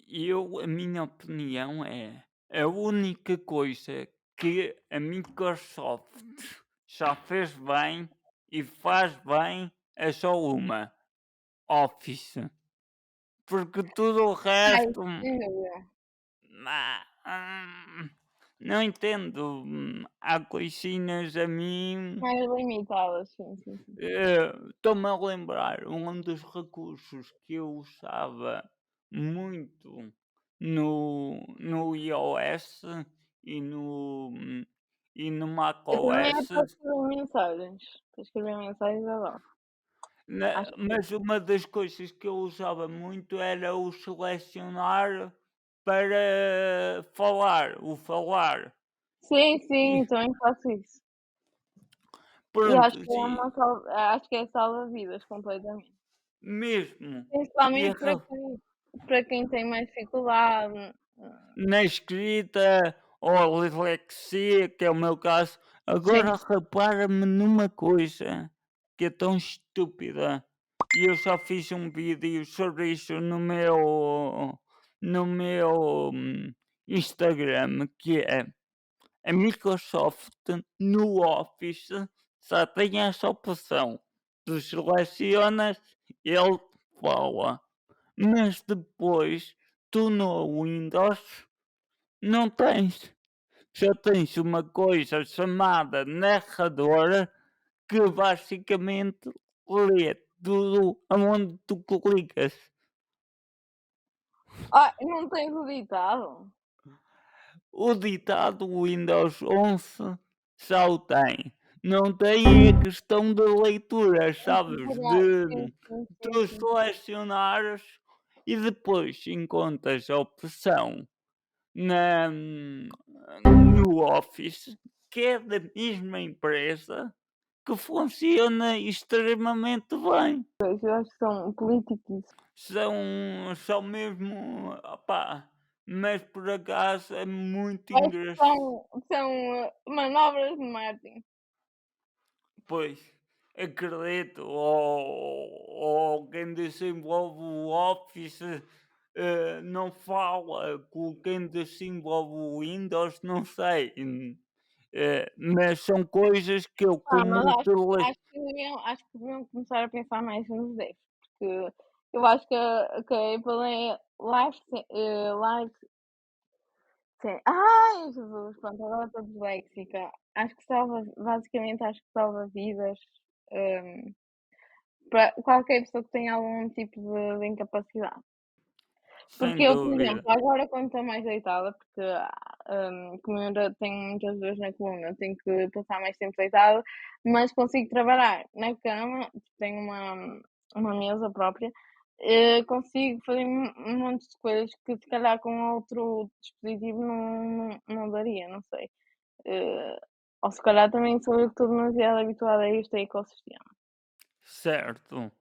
Speaker 1: Eu, a minha opinião é a única coisa que a Microsoft já fez bem e faz bem é só uma, Office. Porque tudo o
Speaker 2: Ai,
Speaker 1: resto,
Speaker 2: sem dúvida.
Speaker 1: não entendo. Há coisinhas a mim.
Speaker 2: Mais limitadas, sim, sim, sim.
Speaker 1: Estou-me a lembrar, um dos recursos que eu usava muito no iOS e no
Speaker 2: Eu também é
Speaker 1: macOS.
Speaker 2: para escrever mensagens. Para escrever mensagens adoro. Acho que
Speaker 1: Mas uma das coisas que eu usava muito era o selecionar para falar, o falar.
Speaker 2: sim,
Speaker 1: E
Speaker 2: sim, também faço isso. E
Speaker 1: pronto,
Speaker 2: acho que é uma acho que é salva-vidas completamente.
Speaker 1: mesmo. E
Speaker 2: Principalmente para quem tem mais dificuldade.
Speaker 1: na escrita ou a dislexia, que é o meu caso.
Speaker 2: Sim.
Speaker 1: Agora repara-me numa coisa que é tão estúpida, e eu só fiz um vídeo sobre isso no meu Instagram, que é a Microsoft no Office só tem essa opção. Tu selecionas, ele fala, mas depois tu no Windows não tens. Já tens uma coisa chamada narrador que basicamente lê tudo aonde tu clicas.
Speaker 2: Ah, não tens o ditado?
Speaker 1: O ditado Windows 11 já o tem. Não tem a questão da leitura,
Speaker 2: É
Speaker 1: sabes?
Speaker 2: verdade. Sim,
Speaker 1: De
Speaker 2: sim, sim,
Speaker 1: tu
Speaker 2: sim.
Speaker 1: selecionares e depois encontras a opção na, no Office, que é da mesma empresa, que funciona extremamente bem.
Speaker 2: Pois, eu acho que são políticos.
Speaker 1: São mesmo, opá, mas por acaso é muito
Speaker 2: Acho que
Speaker 1: engraçado.
Speaker 2: são manobras de marketing.
Speaker 1: Pois, acredito, ou quem desenvolve o Office não fala com quem desenvolve o Windows, não sei. Mas são coisas que eu com
Speaker 2: Ah, mas
Speaker 1: muito
Speaker 2: acho que deviam começar a pensar mais nos devs, porque eu acho que a Apple é life sim. Ai, Jesus, pronto, agora estou disléxica. Acho que basicamente acho que salva vidas, hum, para qualquer pessoa que tenha algum tipo de incapacidade. Porque
Speaker 1: sem
Speaker 2: eu, por exemplo,
Speaker 1: dúvida.
Speaker 2: agora quando estou mais deitada, porque, como eu ainda tenho muitas dores na coluna, eu tenho que passar mais tempo deitada, mas consigo trabalhar na cama, tenho uma mesa própria, consigo fazer um monte de coisas que se calhar com outro dispositivo não daria, não sei. Eh, ou se calhar também sou eu que estou demasiado habituada a este ecossistema,
Speaker 1: Certo,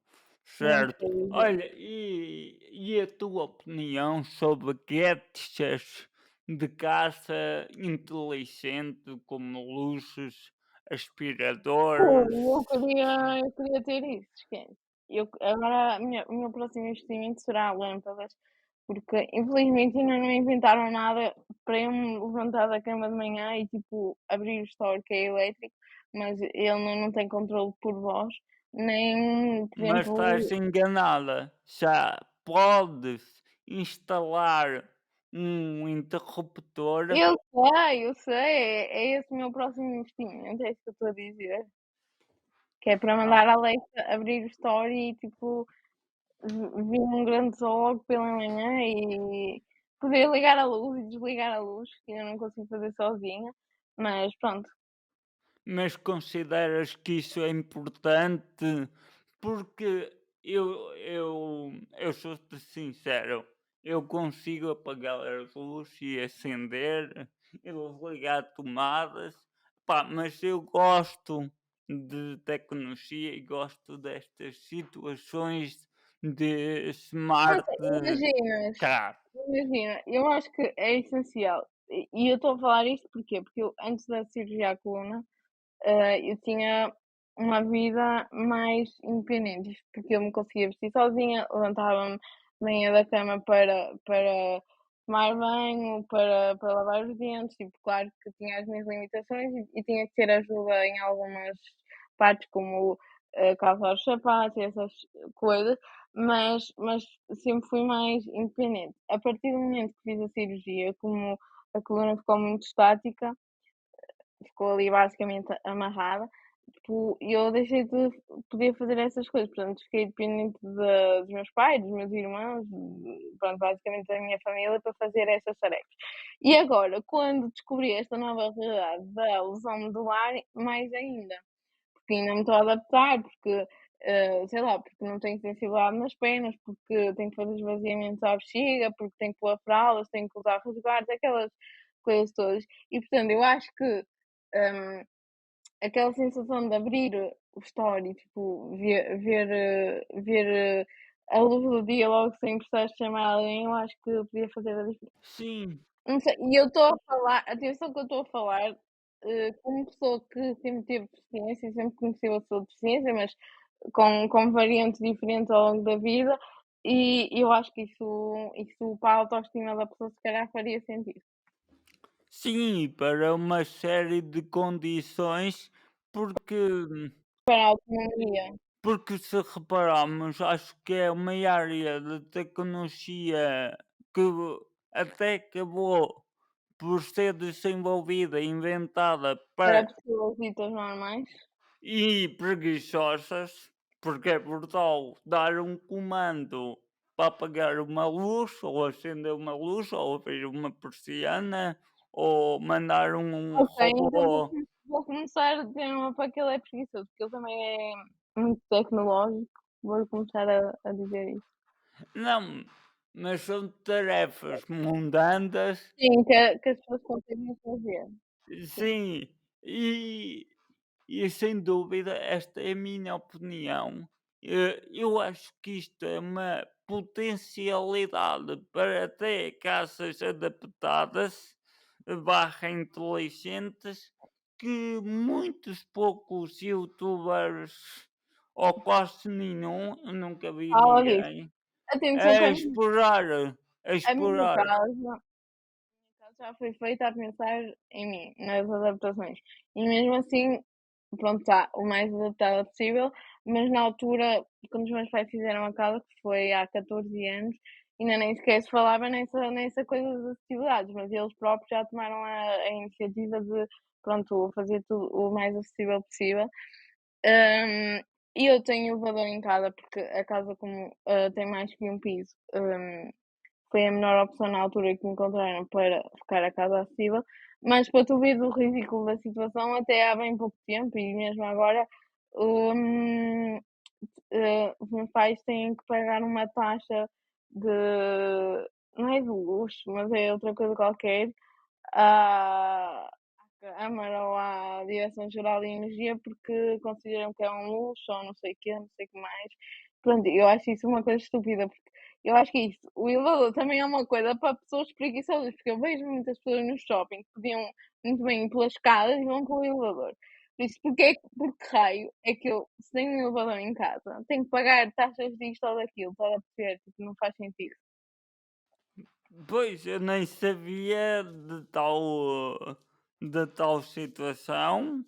Speaker 2: não
Speaker 1: certo.
Speaker 2: sei dizer.
Speaker 1: Olha, e a tua opinião sobre gadgets de casa inteligente como luzes, aspiradores?
Speaker 2: Eu queria ter isso, esquece. Agora o meu próximo investimento será lâmpadas, porque infelizmente ainda não inventaram nada para eu me levantar da cama de manhã e tipo abrir o store que é elétrico, mas ele não tem controle por voz, nem, por
Speaker 1: Mas estás
Speaker 2: exemplo,
Speaker 1: enganada. Já podes instalar um interruptor.
Speaker 2: eu sei, é esse o meu próximo investimento, é isso que eu estou a dizer. Que é para
Speaker 1: Ah,
Speaker 2: mandar a Alexa abrir o store e tipo vi um grande sol logo pela manhã e poder ligar a luz e desligar a luz, que eu não consigo fazer sozinha, mas pronto.
Speaker 1: mas consideras que isso é importante? Porque eu sou-te sincero, eu consigo apagar as luzes e acender e desligar tomadas, pá, mas eu gosto de tecnologia e gosto destas situações de
Speaker 2: Mas
Speaker 1: smart
Speaker 2: imaginas,
Speaker 1: car.
Speaker 2: imagina, eu acho que é essencial, e eu estou a falar isto porquê? Porque eu antes da cirurgia à coluna, eu tinha uma vida mais independente, porque eu me conseguia vestir sozinha, levantava-me de manhã da cama para tomar banho, para lavar os dentes, tipo, claro que tinha as minhas limitações e tinha que ter ajuda em algumas partes, como, calçar os sapatos e essas coisas, mas sempre fui mais independente. A partir do momento que fiz a cirurgia, como a coluna ficou muito estática, ficou ali basicamente amarrada, tipo, e eu deixei de poder fazer essas coisas, portanto, fiquei dependente dos meus pais, dos meus irmãos, pronto, basicamente da minha família para fazer essas tarefas. E agora, quando descobri esta nova realidade da lesão medular, mais ainda, porque ainda me estou a adaptar, porque, sei lá, porque não tenho sensibilidade nas pernas, porque tenho que fazer esvaziamentos à bexiga, porque tenho que pôr fraldas, tenho que usar resguardos, aquelas coisas todas. E portanto, eu acho que, hum, aquela sensação de abrir o story, tipo, ver a luz do dia logo sem precisar de chamar alguém, eu acho que podia fazer a diferença.
Speaker 1: Sim,
Speaker 2: Não sei, e eu estou a falar, atenção que eu estou a falar, como pessoa que sempre teve deficiência e sempre conheceu a sua deficiência, mas com variantes diferentes ao longo da vida, e eu acho que isso para a autoestima da pessoa se calhar faria sentido.
Speaker 1: sim, para uma série de condições, porque
Speaker 2: Para a autonomia,
Speaker 1: porque se repararmos, acho que é uma área de tecnologia que até acabou por ser desenvolvida, inventada
Speaker 2: para
Speaker 1: para
Speaker 2: pessoas ditas normais.
Speaker 1: e preguiçosas, porque é brutal dar um comando para apagar uma luz, ou acender uma luz, ou abrir uma persiana, ou mandar um
Speaker 2: Ok, então
Speaker 1: robô.
Speaker 2: vou começar a dizer uma para que ele é preguiçoso, porque ele também é muito tecnológico, vou começar a dizer isso.
Speaker 1: Não, mas são tarefas mundanas.
Speaker 2: Sim, que as pessoas conseguem fazer, sim.
Speaker 1: Sim, e sem dúvida esta é a minha opinião. Eu acho que isto é uma potencialidade para até casas adaptadas, barra inteligentes, que muitos poucos youtubers, ou quase nenhum, eu nunca vi
Speaker 2: Fala disso.
Speaker 1: ninguém,
Speaker 2: Atenção que
Speaker 1: a explorar, a
Speaker 2: a minha
Speaker 1: explorar.
Speaker 2: casa já foi feita a pensar em mim, nas adaptações. E mesmo assim, pronto, está o mais adaptada possível, mas na altura, quando os meus pais fizeram a casa, que foi há 14 anos, ainda nem sequer se falava nessa coisa das acessibilidades, mas eles próprios já tomaram a iniciativa de, pronto, fazer tudo o mais acessível possível. E eu tenho elevador em casa, porque a casa como, tem mais que um piso, foi a melhor opção na altura que encontraram para ficar a casa acessível, mas para tu veres o ridículo da situação, até há bem pouco tempo e mesmo agora, hum, os meus pais têm que pagar uma taxa de não é de luxo, mas é outra coisa qualquer, à Câmara ou à Direção-Geral de Energia, porque consideram que é um luxo ou não sei o quê, não sei o que mais. Pronto, eu acho isso uma coisa estúpida, porque eu acho que é isso, o elevador também é uma coisa para pessoas preguiçosas, porque eu vejo muitas pessoas no shopping que podiam muito bem ir pelas escadas e vão pelo elevador. Por isso, por que raio é que eu, se tenho um elevador em casa, tenho que pagar taxas disto ou daquilo, para a perceber? Tipo, não faz sentido.
Speaker 1: Pois, eu nem sabia de tal situação,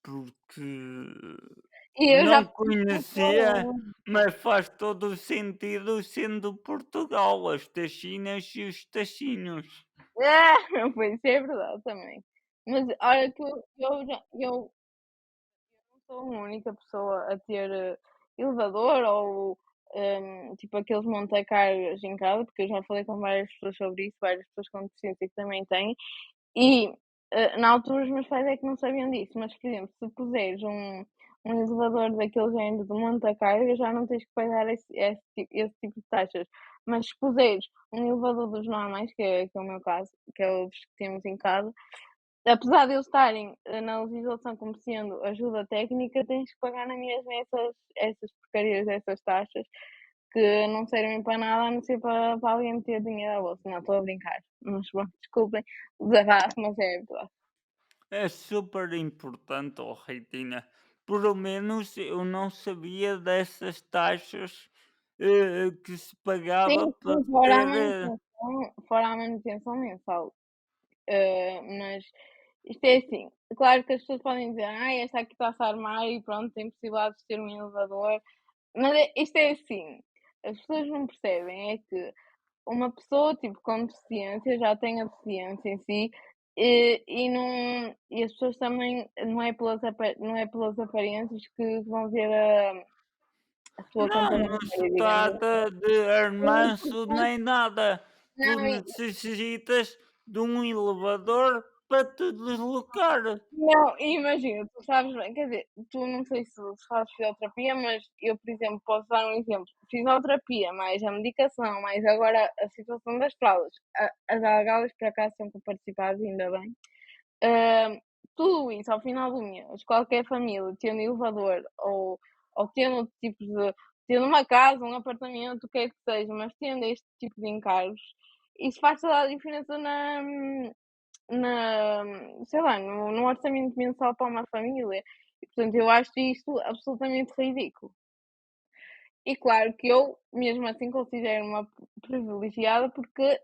Speaker 1: porque
Speaker 2: E eu já
Speaker 1: não
Speaker 2: passei por
Speaker 1: conhecia,
Speaker 2: problemas.
Speaker 1: mas faz todo o sentido sendo Portugal, as taxinas e os taxinhos.
Speaker 2: Ah, pois, isso é verdade também. Mas olha que eu não sou a única pessoa a ter, elevador ou, tipo aqueles monta-cargas em casa, porque eu já falei com várias pessoas sobre isso, várias pessoas com deficiência que também têm, e, na altura os meus pais é que não sabiam disso, mas, por exemplo, se puseres um elevador daquele género de monta-cargas, já não tens que pagar esse tipo de taxas. Mas se puseres um elevador dos normais, que é o meu caso, que é os que temos em casa, apesar de eles estarem, na legislação como sendo ajuda técnica, tens que pagar na mesma essas porcarias, essas taxas, que não servem para nada a não ser para alguém meter dinheiro à bolsa. Não, estou a brincar, mas pronto, desculpem o desabafo, mas é verdade.
Speaker 1: É super importante, oh Ritinha. Pelo menos eu não sabia dessas taxas que se pagava
Speaker 2: Sim,
Speaker 1: para
Speaker 2: sim, fora a
Speaker 1: ter.
Speaker 2: manutenção fora a manutenção mensal. Mas isto é assim, claro que as pessoas podem dizer: "Ai, esta aqui está-se a armar e pronto, tem possibilidade de ter um elevador", mas isto é assim, as pessoas não percebem é que uma pessoa, tipo, com deficiência já tem a deficiência em si, e as pessoas também não é pelas aparências que vão ver a sua conta
Speaker 1: Não, não se
Speaker 2: bancária, digamos
Speaker 1: trata de
Speaker 2: assim.
Speaker 1: armanço nem nada. Tu
Speaker 2: Não,
Speaker 1: necessitas de um elevador para te deslocar.
Speaker 2: não, e imagina, tu sabes bem, quer dizer, tu não sei se fazes fisioterapia, mas eu, por exemplo, posso dar um exemplo. Fisioterapia, mais a medicação, mais agora a situação das fraldas. As algalas, por acaso, sempre participadas, ainda bem. Hã, Tudo isso, ao final do mês, qualquer família tendo elevador ou tendo outro tipo de tendo uma casa, um apartamento, o que é que seja, mas tendo este tipo de encargos, isso faz toda a diferença na sei lá, no orçamento mensal para uma família. E portanto eu acho isto absolutamente ridículo. E claro que eu, mesmo assim, considero uma privilegiada porque,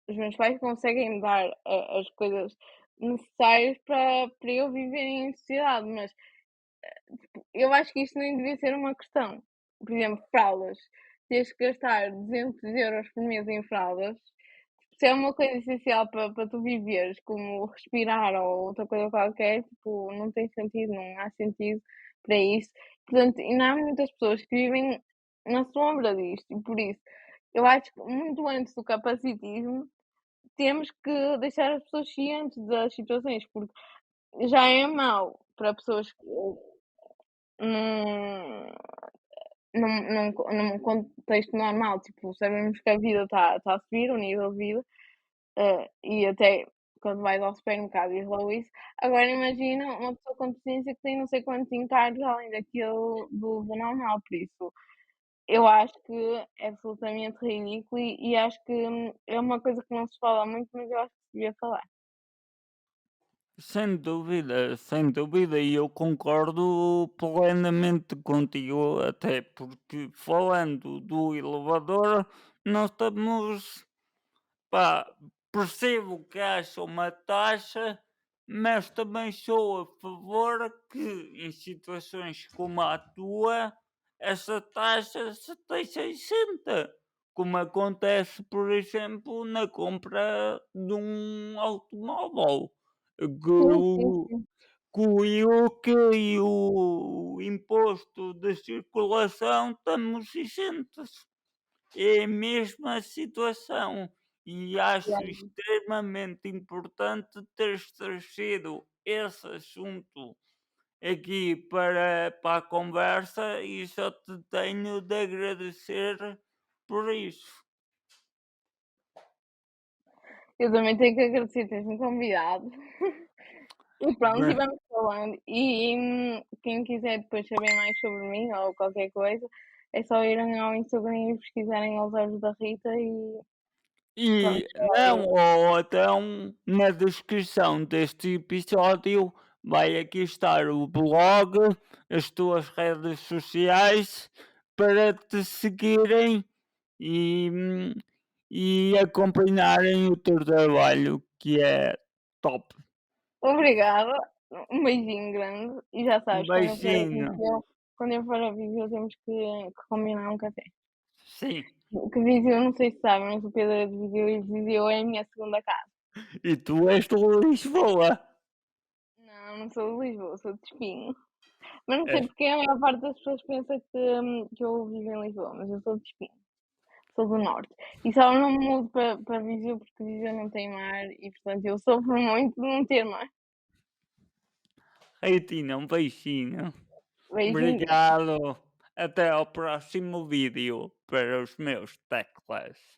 Speaker 2: os meus pais conseguem me dar as coisas necessárias para eu viver em sociedade, mas eu acho que isto nem devia ser uma questão. Por exemplo, fraldas. Teres que gastar 200 € por mês em fraldas, se é uma coisa essencial para tu viveres, como respirar ou outra coisa qualquer, tipo, não tem sentido, não há sentido para isso. Portanto, ainda há muitas pessoas que vivem na sombra disto, e por isso, eu acho que muito antes do capacitismo, temos que deixar as pessoas cientes das situações, porque já é mau para pessoas que num, num contexto normal, tipo, sabemos que a vida está a subir, o nível de vida, e até quando vais ao supermercado e logo isso. Agora imagina uma pessoa com deficiência que tem não sei quantos encargos além daquele do normal, por isso eu acho que é absolutamente ridículo e acho que é uma coisa que não se fala muito, mas eu acho que se devia falar.
Speaker 1: Sem dúvida, e eu concordo plenamente contigo, até porque falando do elevador, nós estamos. Pá, percebo que acha uma taxa, mas também sou a favor que em situações como a tua, essa taxa se deixe isenta, como acontece, por exemplo, na compra de um automóvel, que
Speaker 2: Sim, sim,
Speaker 1: o,
Speaker 2: sim.
Speaker 1: que o IUC e o imposto de circulação estamos isentos. É a mesma situação e acho
Speaker 2: Yeah.
Speaker 1: extremamente importante teres trazido esse assunto aqui para a conversa e só te tenho de agradecer por isso.
Speaker 2: Eu também tenho que agradecer teres-me convidado. E pronto, e
Speaker 1: Bem,
Speaker 2: vamos falando. E quem quiser depois saber mais sobre mim ou qualquer coisa, é só irem ao Instagram e pesquisarem aos olhos da Rita e vamos
Speaker 1: e
Speaker 2: falar.
Speaker 1: não, ou então na descrição deste episódio vai aqui estar o blog, as tuas redes sociais para te seguirem e, e acompanharem o teu trabalho, que é top.
Speaker 2: Obrigada, um beijinho grande e já
Speaker 1: Um
Speaker 2: sabes,
Speaker 1: beijinho.
Speaker 2: Quando eu for a Viseu temos que combinar um café.
Speaker 1: Sim.
Speaker 2: Que Viseu, não sei se sabem, mas o Pedro é de Viseu e Viseu é a minha segunda casa.
Speaker 1: E tu és de Lisboa.
Speaker 2: Não, não sou de Lisboa, sou de Espinho. Mas não sei
Speaker 1: É.
Speaker 2: porque a maior parte das pessoas pensa que eu vivo em Lisboa, mas eu sou de Espinho, sou do norte. E só não me mudo para Viseu porque Viseu não tem mar e portanto eu sofro muito de não ter mar.
Speaker 1: Reitinho, um beijinho.
Speaker 2: Beijinho grande.
Speaker 1: Obrigado. Até ao próximo vídeo para os meus teclas.